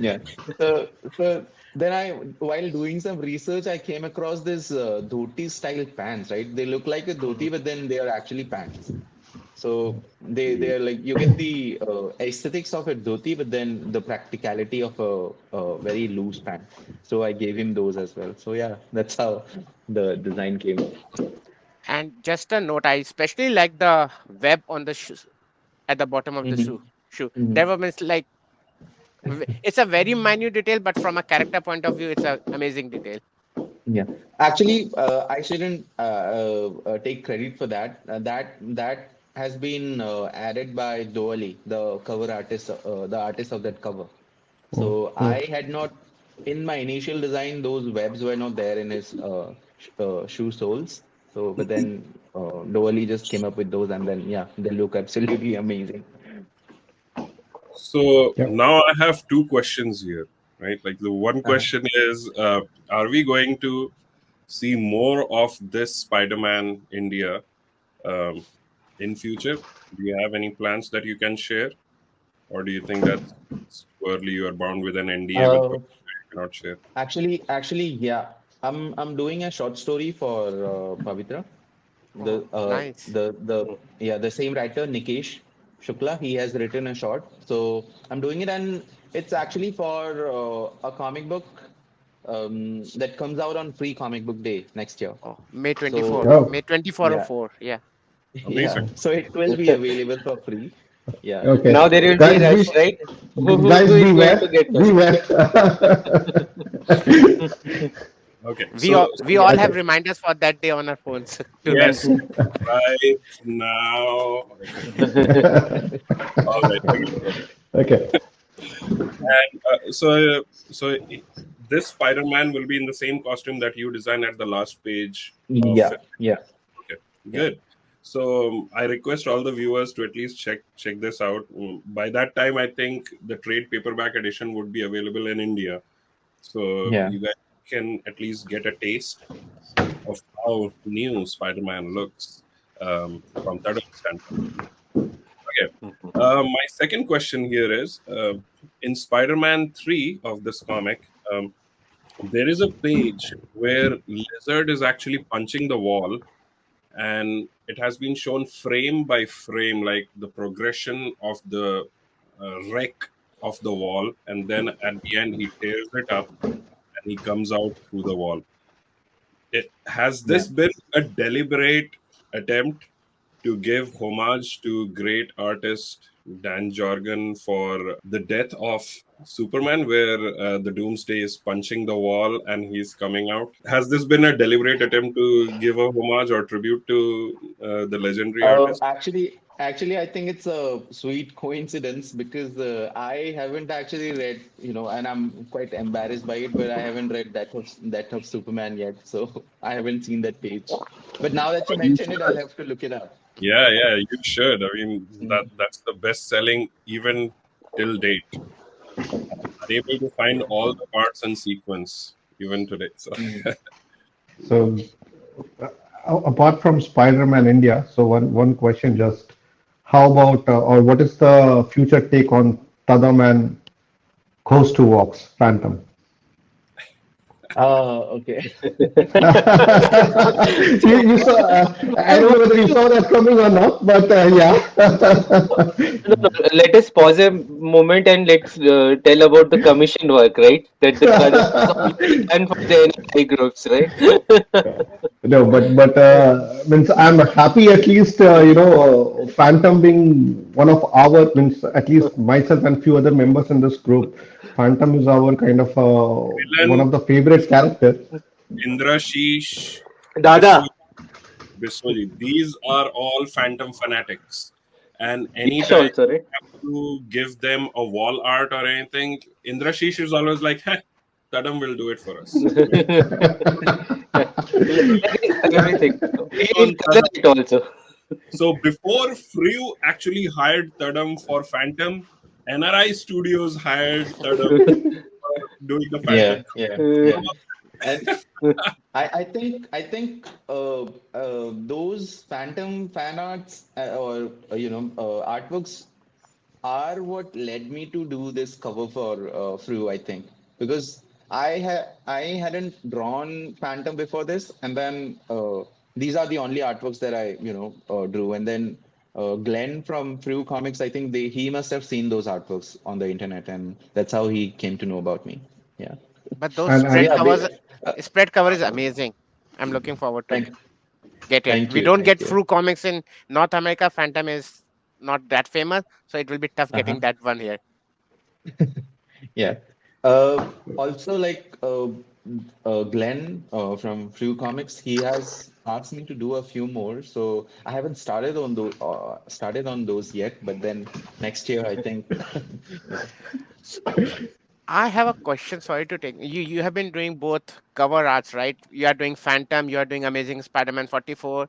Yeah. So, so then while doing some research, I came across this dhoti style pants, right? They look like a dhoti, but then they are actually pants. So they are like you get the aesthetics of a dhoti, but then the practicality of a very loose pant. So I gave him those as well. So yeah, that's how the design came. And just a note, I especially like the web on the shoes at the bottom of the Hmm. shoe. Hmm. There was like it's a very minute detail, but from a character point of view, it's a amazing detail. Yeah, actually, I shouldn't take credit for that. That has been added by Doali, the cover artist, the artist of that cover. So Mm. I had not, in my initial design, those webs were not there in his shoe soles. So, but then Doali just came up with those, and then yeah, they look absolutely amazing. So Yep. now I have two questions here, right? Like the one Uh-huh. question is, are we going to see more of this Spider-Man India um, in future? Do you have any plans that you can share, or do you think that it's too early? You are bound with an NDA with Uh, publisher you cannot share. actually, yeah. I'm doing a short story for Pavitra. The Oh, nice. the same writer Nikesh Shukla, he has written a short. So I'm doing it, and it's actually for a comic book that comes out on Free Comic Book Day next year. Oh, May So 24, Oh, May 24 or yeah, 4. Yeah. yeah. Amazing. So it will be available for free. Yeah. okay. Now there will be Guys, rush, right? guys, Who is going to beware. get first? Beware. Okay, We Yeah. all have Okay. reminders for that day on our phones to yes, rush. right now. Okay, all right. Okay. Okay. And this Spider-Man will be in the same costume that you designed at the last page of Yeah. it. Yeah. Okay, Yeah. good. So I request all the viewers to at least check this out. By that time, I think the trade paperback edition would be available in India, so Yeah. you guys can at least get a taste of how new Spider-Man looks from Tadam's standpoint. Okay. My second question here is in Spider-Man 3 of this comic, there is a page where Lizard is actually punching the wall, and it has been shown frame by frame, like the progression of the wreck of the wall, and then at the end, he tears it up and he comes out through the wall. Has Yeah. this been a deliberate attempt to give homage to great artist Dan Jorgen for the death of Superman, where the Doomsday is punching the wall and he's coming out? Has this been a deliberate attempt to give a homage or tribute to the legendary artist? Actually, I think it's a sweet coincidence because I haven't actually read, and I'm quite embarrassed by it, but I haven't read that of Superman yet, so I haven't seen that page. But now that you But you mentioned it, I'll should. have to look it up. Yeah, yeah, you should. I mean, Mm. that's the best selling even till date. Unable to find all the parts and sequence even today. So Mm. So, apart from Spider-Man India, so one question just, how about or what is the future take on Tadam and Ghost Who Walks Phantom? Oh, okay. You saw, I don't know whether you saw that coming or not, but yeah. No, no, let us pause a moment and let's tell about the commission work, right? That the Kadam has already done for the NRI groups, right? No, but means I'm happy at least Phantom being one of our means at least myself and few other members in this group. Phantom is our kind of one villain of the favorite characters. Indrashish, Dada, Biswajit. These are all Phantom fanatics. And Yash anytime also, right? you have to give them a wall art or anything, Indrashish is always like, "Heh, Tadam will do it for us." He'll agree everything. So, He'll color it also. so before Frew actually hired Tadam for Phantom, NRI Studios hired Tadam for doing the Yeah, Phantom. yeah, Uh, yeah. And I think those Phantom fan arts or artworks are what led me to do this cover for Fru, I think, because I hadn't drawn Phantom before this, and then these are the only artworks that I drew, and then Glenn from Frew Comics, I think he must have seen those artworks on the internet, and that's how he came to know about me. Yeah. But those And So spread yeah, covers, uh, spread cover is amazing. I'm looking forward to thank get it. thank We you, don't thank get you. Fru comics in North America. Phantom is not that famous, so it will be tough Uh-huh. getting that one here. Yeah. Also, like Glenn from Frew Comics, he has asked me to do a few more. So I haven't started on those yet. But then next year, I think, you know, S- I have a question. Sorry to take you. You have been doing both cover arts, right? You are doing Phantom. You are doing Amazing Spider-Man 44.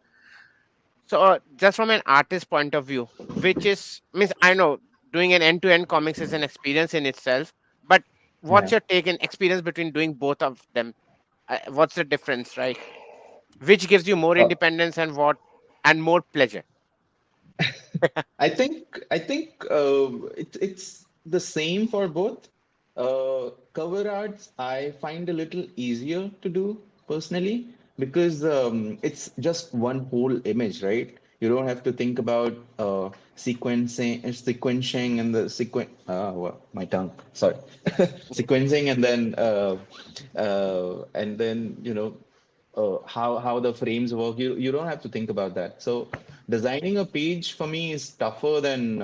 So, just from an artist point of view, which is means I know doing an end-to-end comics is an experience in itself, but what's yeah. your take and experience between doing both of them? What's the difference, right? Which gives you more Uh, independence and what and more pleasure? I think it's the same for both. Cover arts I find a little easier to do personally because it's just one whole image, right? You don't have to think about sequencing and the well, my tongue, sorry, sequencing and then how the frames work. You don't have to think about that. So designing a page for me is tougher than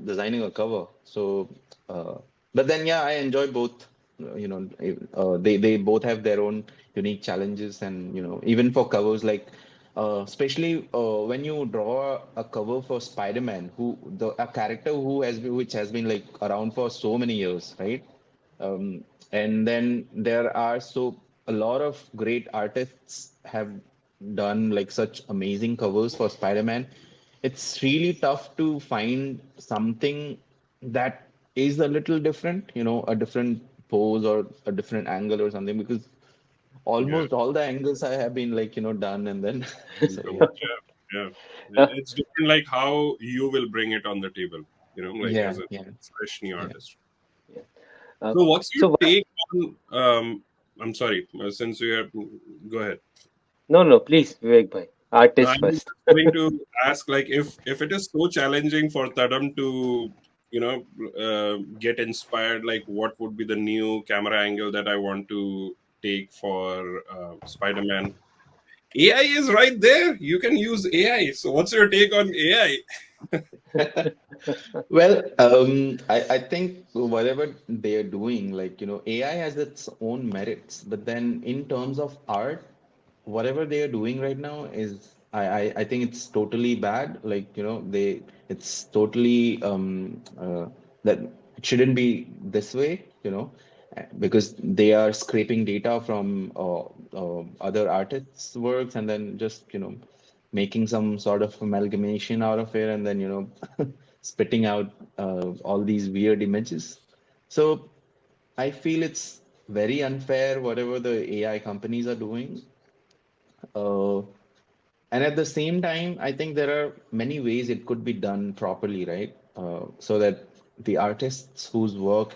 designing a cover. So, uh, but then yeah, I enjoy both. They both have their own unique challenges, and even for covers like. Especially when you draw a cover for Spider-Man, a character which has been like around for so many years, right? And then there are a lot of great artists have done like such amazing covers for Spider-Man. It's really tough to find something that is a little different, a different pose or a different angle or something, because Yeah. almost all the angles I have been like, done and then so Come yeah. on, yeah, yeah. It's different, like how you will bring it on the table, like Yeah, as a yeah, fresh new yeah. artist. Uh, So, what's your so what, take on? I'm sorry, since you have, go ahead. no, no, please, Vivek bhai, No, artist I'm first. just going to ask, like, if it is so challenging for Tadam to, get inspired, like, what would be the new camera angle that I want to take for Spider-Man? AI is right there. You can use AI. So, what's your take on AI? Well, I think whatever they are doing, like, AI has its own merits, but then in terms of art, whatever they are doing right now I think it's totally bad. Like, it's totally that it shouldn't be this way, because they are scraping data from other artists' works and then just, making some sort of amalgamation out of it and then, spitting out all these weird images. So I feel it's very unfair whatever the AI companies are doing. Uh, and at the same time, I think there are many ways it could be done properly, right? So that the artists whose work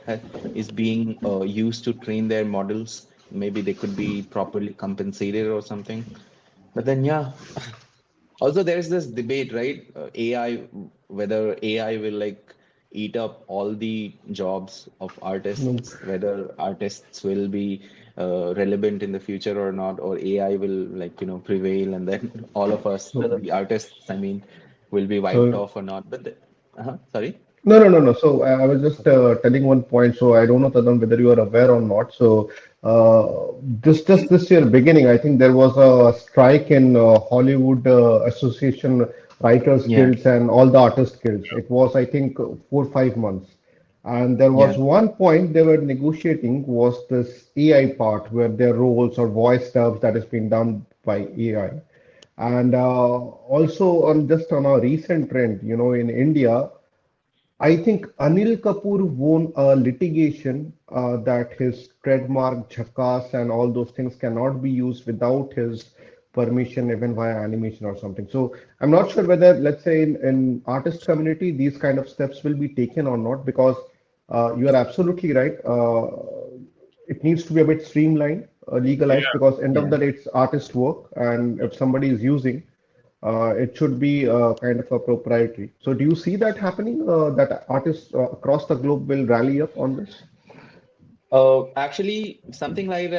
is being used to train their models, maybe they could be properly compensated or something. But then, yeah, also there's this debate, right? Whether AI will like eat up all the jobs of no, artists, whether artists will be relevant in the future or not, or AI will like, prevail, and then all of us, No, so, no. the artists, I mean, will be wiped so off or not. Sorry. no, no, no, no. So I was just telling one point. So I don't know, Tadam, whether you are aware or not. So this just this year beginning, I think there was a strike in Hollywood Association Writers Yeah, Guilds and all the artist guilds. It was, I think, 4 5 months. And there was yeah, one point they were negotiating was this AI part where their roles or voice dubs that has been done by AI. And also on just on a recent trend, in India, I think Anil Kapoor won a litigation that his trademark jhakas and all those things cannot be used without his permission, even via animation or something. So I'm not sure whether, let's say, in artist community, these kind of steps will be taken or not, because you are absolutely right. It needs to be a bit streamlined, legalized, Yeah, because end of yeah, the day, it's artist work, and if somebody is using, it should be kind of a proprietary. So do you see that happening? That artists across the globe will rally up on this? Actually, something like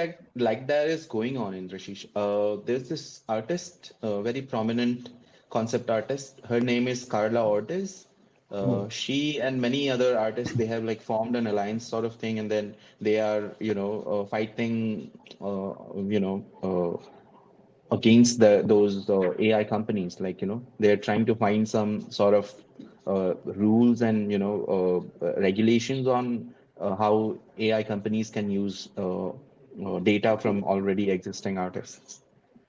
that is going on in Rashish. There's this artist, very prominent concept artist. Her name is Carla Ortiz. Hmm. She and many other artists, they have like formed an alliance sort of thing, and then they are, fighting, against those AI companies. Like, they're trying to find some sort of rules and regulations on how AI companies can use data from already existing artists.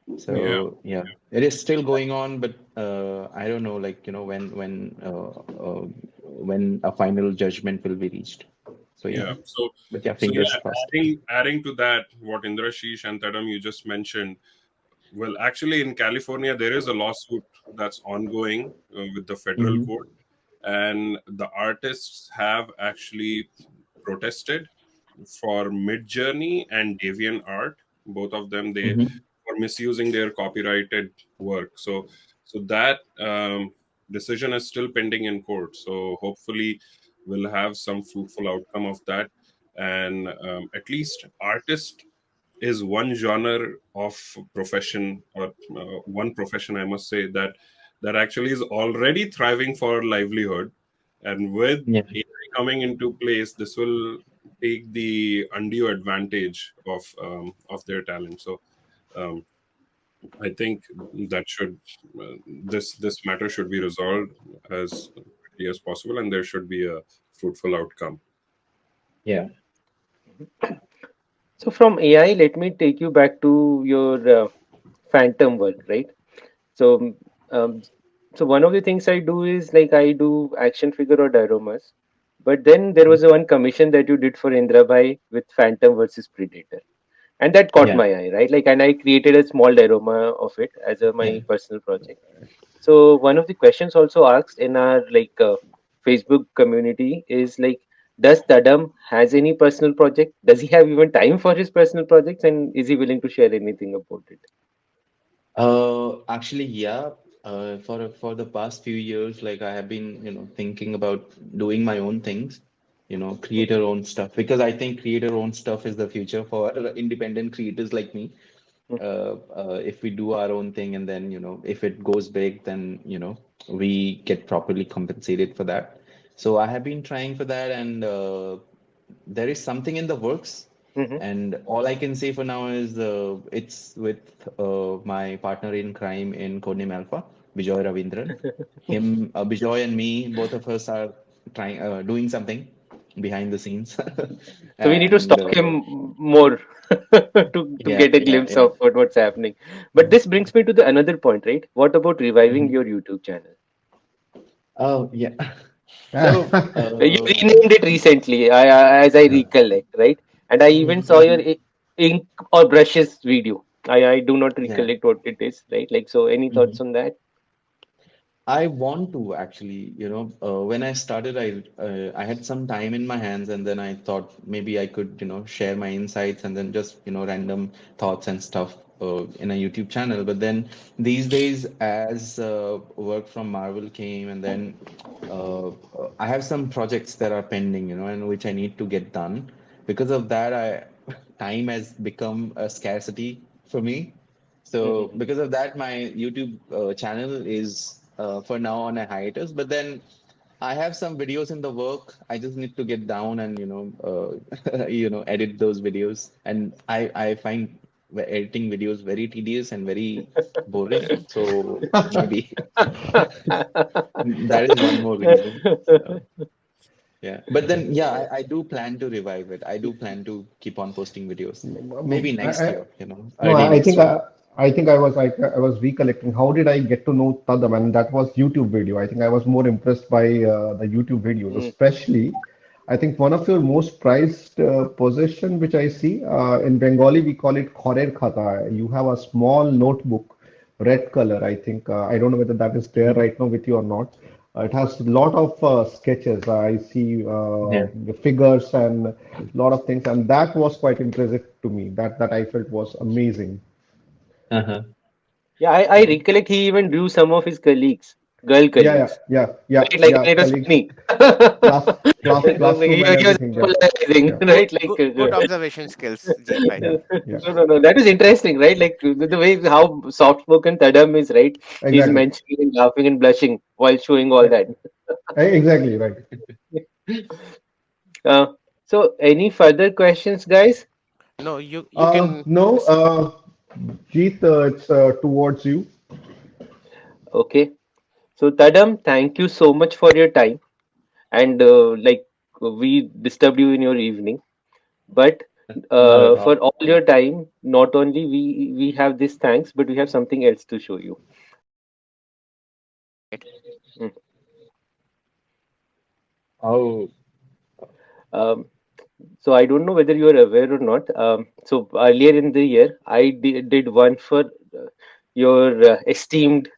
Yeah, So yeah, it is still going on, but I don't know, like, when a final judgment will be reached. So yeah, yeah. So, but yeah, so fingers yeah, crossed. adding to that, what Indrashish and Tadam you just mentioned. Well, actually, in California, there is a lawsuit that's ongoing with the federal Hmm. court, and the artists have actually protested for Midjourney and DeviantArt. Both of them, they Hmm. were misusing their copyrighted work. So that decision is still pending in court. So hopefully, we'll have some fruitful outcome of that, and at least artist is one genre of profession, or one profession, I must say, that actually is already thriving for livelihood, and with Yeah. AI coming into place, this will take the undue advantage of their talent. So um, I think that should this matter should be resolved as quickly as possible, and there should be a fruitful outcome. Yeah. So from AI, let me take you back to your phantom work, right? So, um, so one of the things I do is like I do action figure or dioramas. But then there was one commission that you did for Indrabai with Phantom versus Predator, and that caught Yeah. my eye, right? Like, and I created a small diorama of it as Yeah. my personal project. So one of the questions also asked in our Facebook community is like, does Tadam has any personal project? Does he have even time for his personal projects, and is he willing to share anything about it? Actually, yeah. For the past few years, like I have been, thinking about doing my own things, create our own stuff, because I think create our own stuff is the future for independent creators like me. If we do our own thing, and then, if it goes big, then, we get properly compensated for that. So I have been trying for that, and there is something in the works. Mm-hmm. And all I can say for now is it's with my partner in crime in Codename Alpha, Bijoy Ravindran. Bijoy and me, both of us are trying, doing something behind the scenes. So we need to And stalk him more to yeah, get a yeah, glimpse yeah. of what's happening. But this brings me to the another point, right? What about reviving Mhm. your YouTube channel? Oh, yeah. So, You renamed it recently, as I recollect, right? And I even mhm, saw your mhm. ink or brushes video. I do not Yeah. recollect what it is, right? Like, so any thoughts Mhm. on that? I want to actually, when I started, I had some time in my hands, and then I thought maybe I could, share my insights, and then just, random thoughts and stuff in a YouTube channel. But then these days, as work from Marvel came, and then I have some projects that are pending, and which I need to get done. Because of that, I time has become a scarcity for me. So Mhm. because of that, my YouTube channel is for now on a hiatus. But then I have some videos in the work. I just need to get down and edit those videos. And I find editing videos very tedious and very boring. So maybe that is one more reason. So yeah, but then yeah, I do plan to revive it. I do plan to keep on posting videos. Maybe I, next I, year, no, early next year. I think I was recollecting. How did I get to know Tadam? And that was YouTube video. I think I was more impressed by the YouTube videos, Mm. especially. I think one of your most prized possession, which I see in Bengali, we call it Khorer Khata. You have a small notebook, red color. I think I don't know whether that is there Mhm. right now with you or not. It has a lot of sketches. I see Yeah. the figures and a lot of things, and that was quite impressive to me. That I felt was amazing. Uh-huh. Yeah, I recollect he even drew some of his colleagues, girl Yeah, yeah, colleagues, yeah, yeah, right? Like yeah. it was Colleagues, funny. class, classroom, and He was everything. Yeah, polarizing, yeah, Good, right? good, good observation skills, Jeet bhai. yeah, yeah. No. That is interesting, right? Like the way how soft-spoken Tadam is, right? He's Exactly. mentioning and laughing and blushing while showing all Yeah, that. exactly right. Uh, so, any further questions, guys? No, you can. No, Jeet, it's towards you. Okay. So, Tadam, thank you so much for your time. And like we disturbed you in your evening, but Not at for all. all your time, not only we have this thanks, but we have something else to show you. Mm. Oh, Um, so I don't know whether you are aware or not. So earlier in the year, I did one for your esteemed,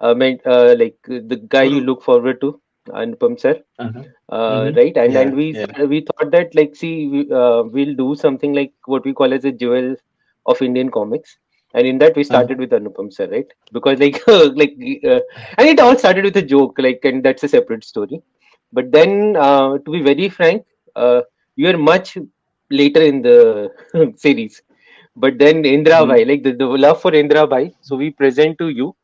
the guy you Guru. look forward to, Anupam sir. uh-huh. Right, and Yeah, we yeah. we thought that like see we'll do something like what we call as a jewel of Indian comics, and in that we started Uh-huh. with Anupam sir, right? Because like uh, and it all started with a joke, like, and that's a separate story. But then, to be very frank, you are much later in the series. But then Indra Mm-hmm. Bhai, like the love for Indra Bhai, so we present to you.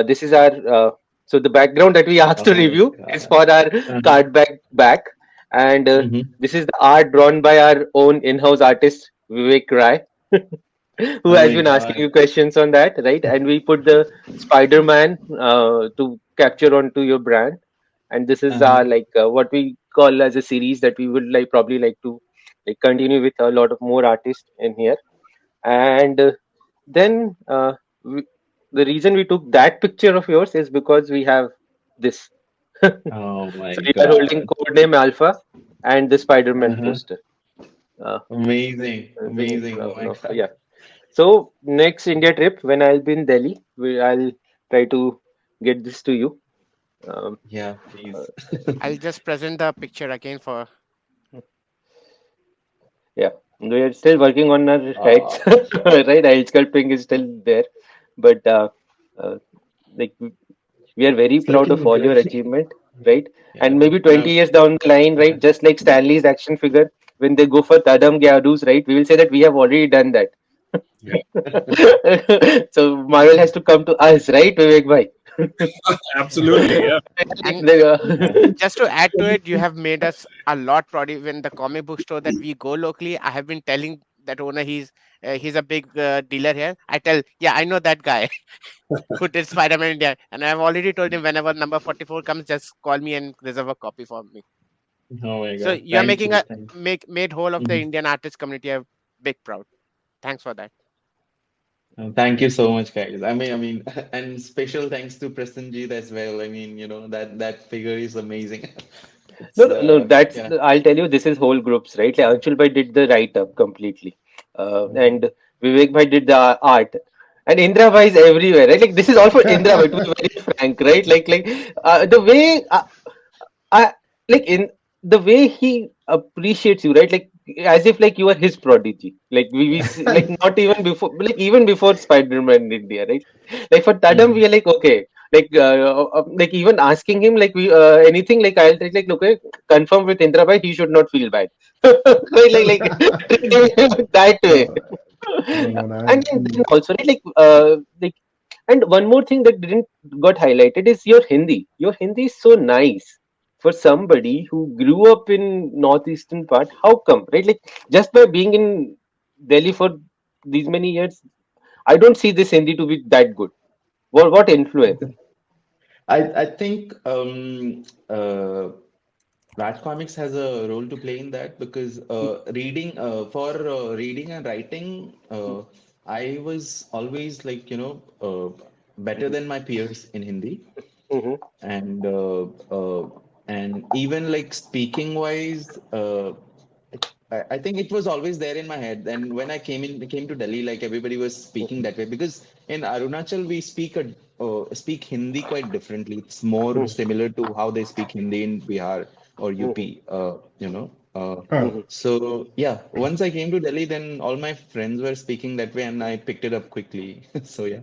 This is our so the background that we asked to Oh my review is God. for our Uh-huh. card back, and Mm-hmm. this is the art drawn by our own in-house artist Vivek Rai, who Oh has my been asking God. you questions on that, right? And we put the Spider-Man to capture onto your brand, and this is Uh-huh. like what we call as a series that we would like probably like to like continue with a lot of more artists in here, and then the reason we took that picture of yours is because we have this. Oh my So we are holding God. codename Alpha and the Spider-Man Uh-huh. poster. Uh, Amazing. presenting Amazing. Oh my yeah. God. So next India trip, when I'll be in Delhi, I'll try to get this to you. Um, Yeah, uh, please. I'll just present the picture again for. yeah, we are still working on our heads, Oh, right? Head sculpting is still there, but uh, like we are very it's proud looking of all your good. achievement, right? And Yeah. maybe 20 No. years down the line, right? Just like Stanley's action figure, when they go for Tadam Gyadu's, right? We will say that we have already done that. Yeah, So Marvel has to come to us, right, Vivek bhai? absolutely. Yeah. And Yeah. just to add to it, you have made us a lot proud. Even the comic book store that we go locally, I have been telling that owner he's a big dealer here. I tell, yeah, I know that guy who did Spider-Man India, and I've already told him whenever number 44 comes, just call me and reserve a copy for me. Oh my So God. you are Thank making you. a Thank made whole of the you. Indian artist community a big proud. Thanks for that. Thank you so much, guys. I mean, and special thanks to Prasanjit as well. I mean, that figure is amazing. No, It's no. That's yeah. I'll tell you. This is whole groups, right? Like Anshul bhai did the write up completely, and Vivek bhai did the art, and Indra bhai is everywhere, right? Like this is all for Indra bhai. To be very frank, right? The way I like in the way he appreciates you, right? Like as if like you are his prodigy. Like like not even before, like even before Spider-Man in India, right? Like for Tadam, we Mhm. are like okay, like even asking him like we anything like I'll take like okay, confirm with Indra bhai, he should not feel bad. Treating him that way. No, no, no, no. And then also right, like and one more thing that didn't got highlighted is your Hindi. Your Hindi is so nice for somebody who grew up in northeastern part. How come, right? Like just by being in Delhi for these many years, I don't see this Hindi to be that good. What influence? I think Raj Comics has a role to play in that because reading for reading and writing, I was always like better than my peers in Hindi, Mm-hmm. and and even like speaking wise, I think it was always there in my head. And when I came to Delhi, like everybody was speaking that way because in Arunachal we speak Hindi quite differently. It's more similar to how they speak Hindi in Bihar or Mm-hmm. UP. Huh. Mm-hmm. So yeah, once I came to Delhi, then all my friends were speaking that way, and I picked it up quickly. So yeah.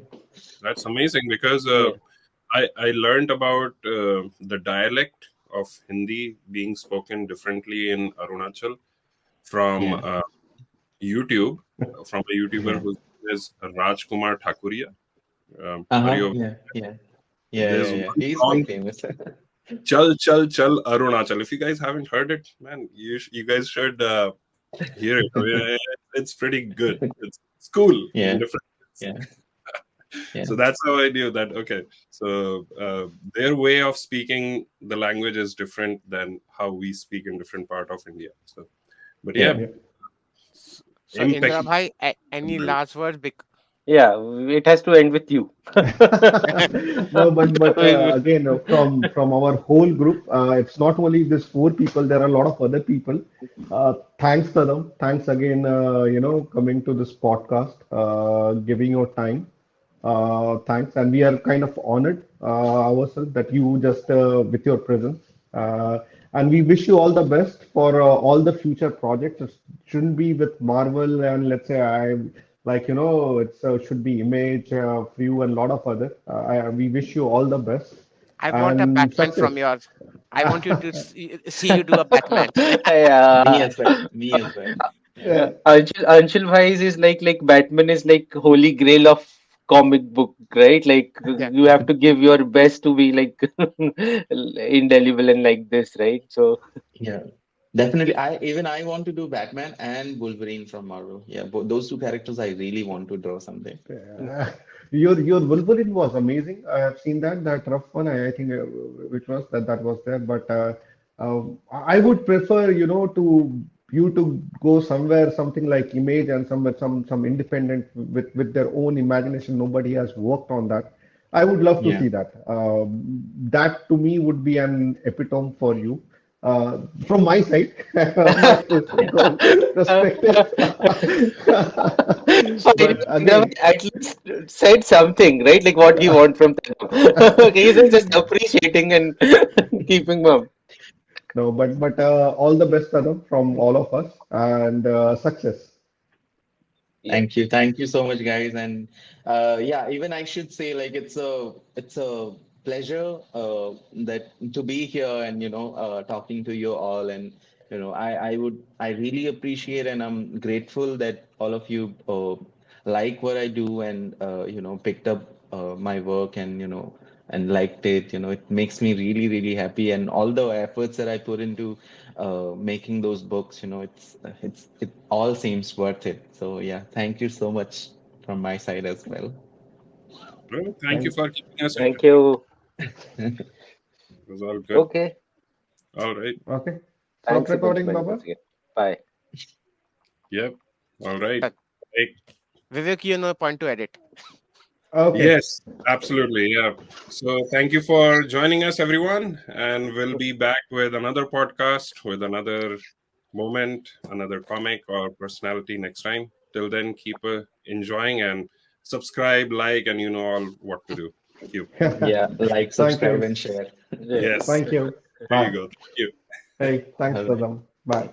That's amazing because Yeah. I learned about the dialect of Hindi being spoken differently in Arunachal from Yeah, YouTube, from a YouTuber yeah. whose name is Rajkumar Thakuria. Are Uh-huh. you? Yeah, yeah, yeah, There's yeah, yeah. one He's song, quite famous. Chal Chal Chal Arunachal. If you guys haven't heard it, man, you guys should hear it. I mean, it's pretty good. It's cool in Yeah, different ways. yeah, yeah, So that's how I knew that. Okay, so their way of speaking the language is different than how we speak in different part of India. So, but yeah, yeah. Yeah. So Indra impeccable. bhai, any last words? Yeah, it has to end with you. No, but We- again, from our whole group, it's not only this four people. There are a lot of other people. Thanks, Tadam. Thanks again. Coming to this podcast, giving your time. Thanks, and we are kind of honored ourselves that you just with your presence. And we wish you all the best for all the future projects. It shouldn't be with Marvel and let's say I like it's should be Image for you and a lot of other. We wish you all the best I want a and Batman success. from yours. I want you to see you do a Batman. Me yeah. as well. Me as well. Yeah. Yeah. Anshul Bhai's is like Batman is like holy grail of comic book, right? Like Yeah. you have to give your best to be like indelible and like this, right? So Yeah. Definitely. I want to do Batman and Wolverine from Marvel. Yeah, those two characters I really want to draw someday. Uh, your Wolverine was amazing. I have seen that rough one. I think which was that was there. But I would prefer to you to go somewhere something like Image and somewhere some independent with their own imagination. Nobody has worked on that. I would love to Yeah. see that. That to me would be an epitome for you. From my side, my Yeah. perspective. fine, But Indra again, at least said something, right? Like what he want from them. Okay, he's just appreciating and keeping mum. no, but all the best, Adam, from all of us, and success. Yeah. Thank you so much, guys. And yeah, even I should say, like, it's a pleasure that to be here and talking to you all. And I really appreciate and I'm grateful that all of you like what I do and picked up my work and and liked it. It makes me really really happy. And all the efforts that I put into making those books, it all seems worth it. So yeah, thank you so much from my side as well. Well, thank you Thank, for keeping us Thank entertained. you. It was all good. Okay. All right. okay. Stop Thanks a bunch, recording, man, Baba. once again. Bye. Yep. All right. Uh, Hey, Vivek, point to edit. Okay. yes, absolutely. Yeah. So thank you for joining us, everyone. And we'll be back with another podcast with another moment, another comic or personality next time. Till then, keep enjoying and subscribe, like, and you know all what to do. Thank you. Yeah, like, Thank subscribe, you. and share. Yeah. Yes. Thank you. There you Bye. go. Thank you. Hey, thanks, All right. Adam. Bye.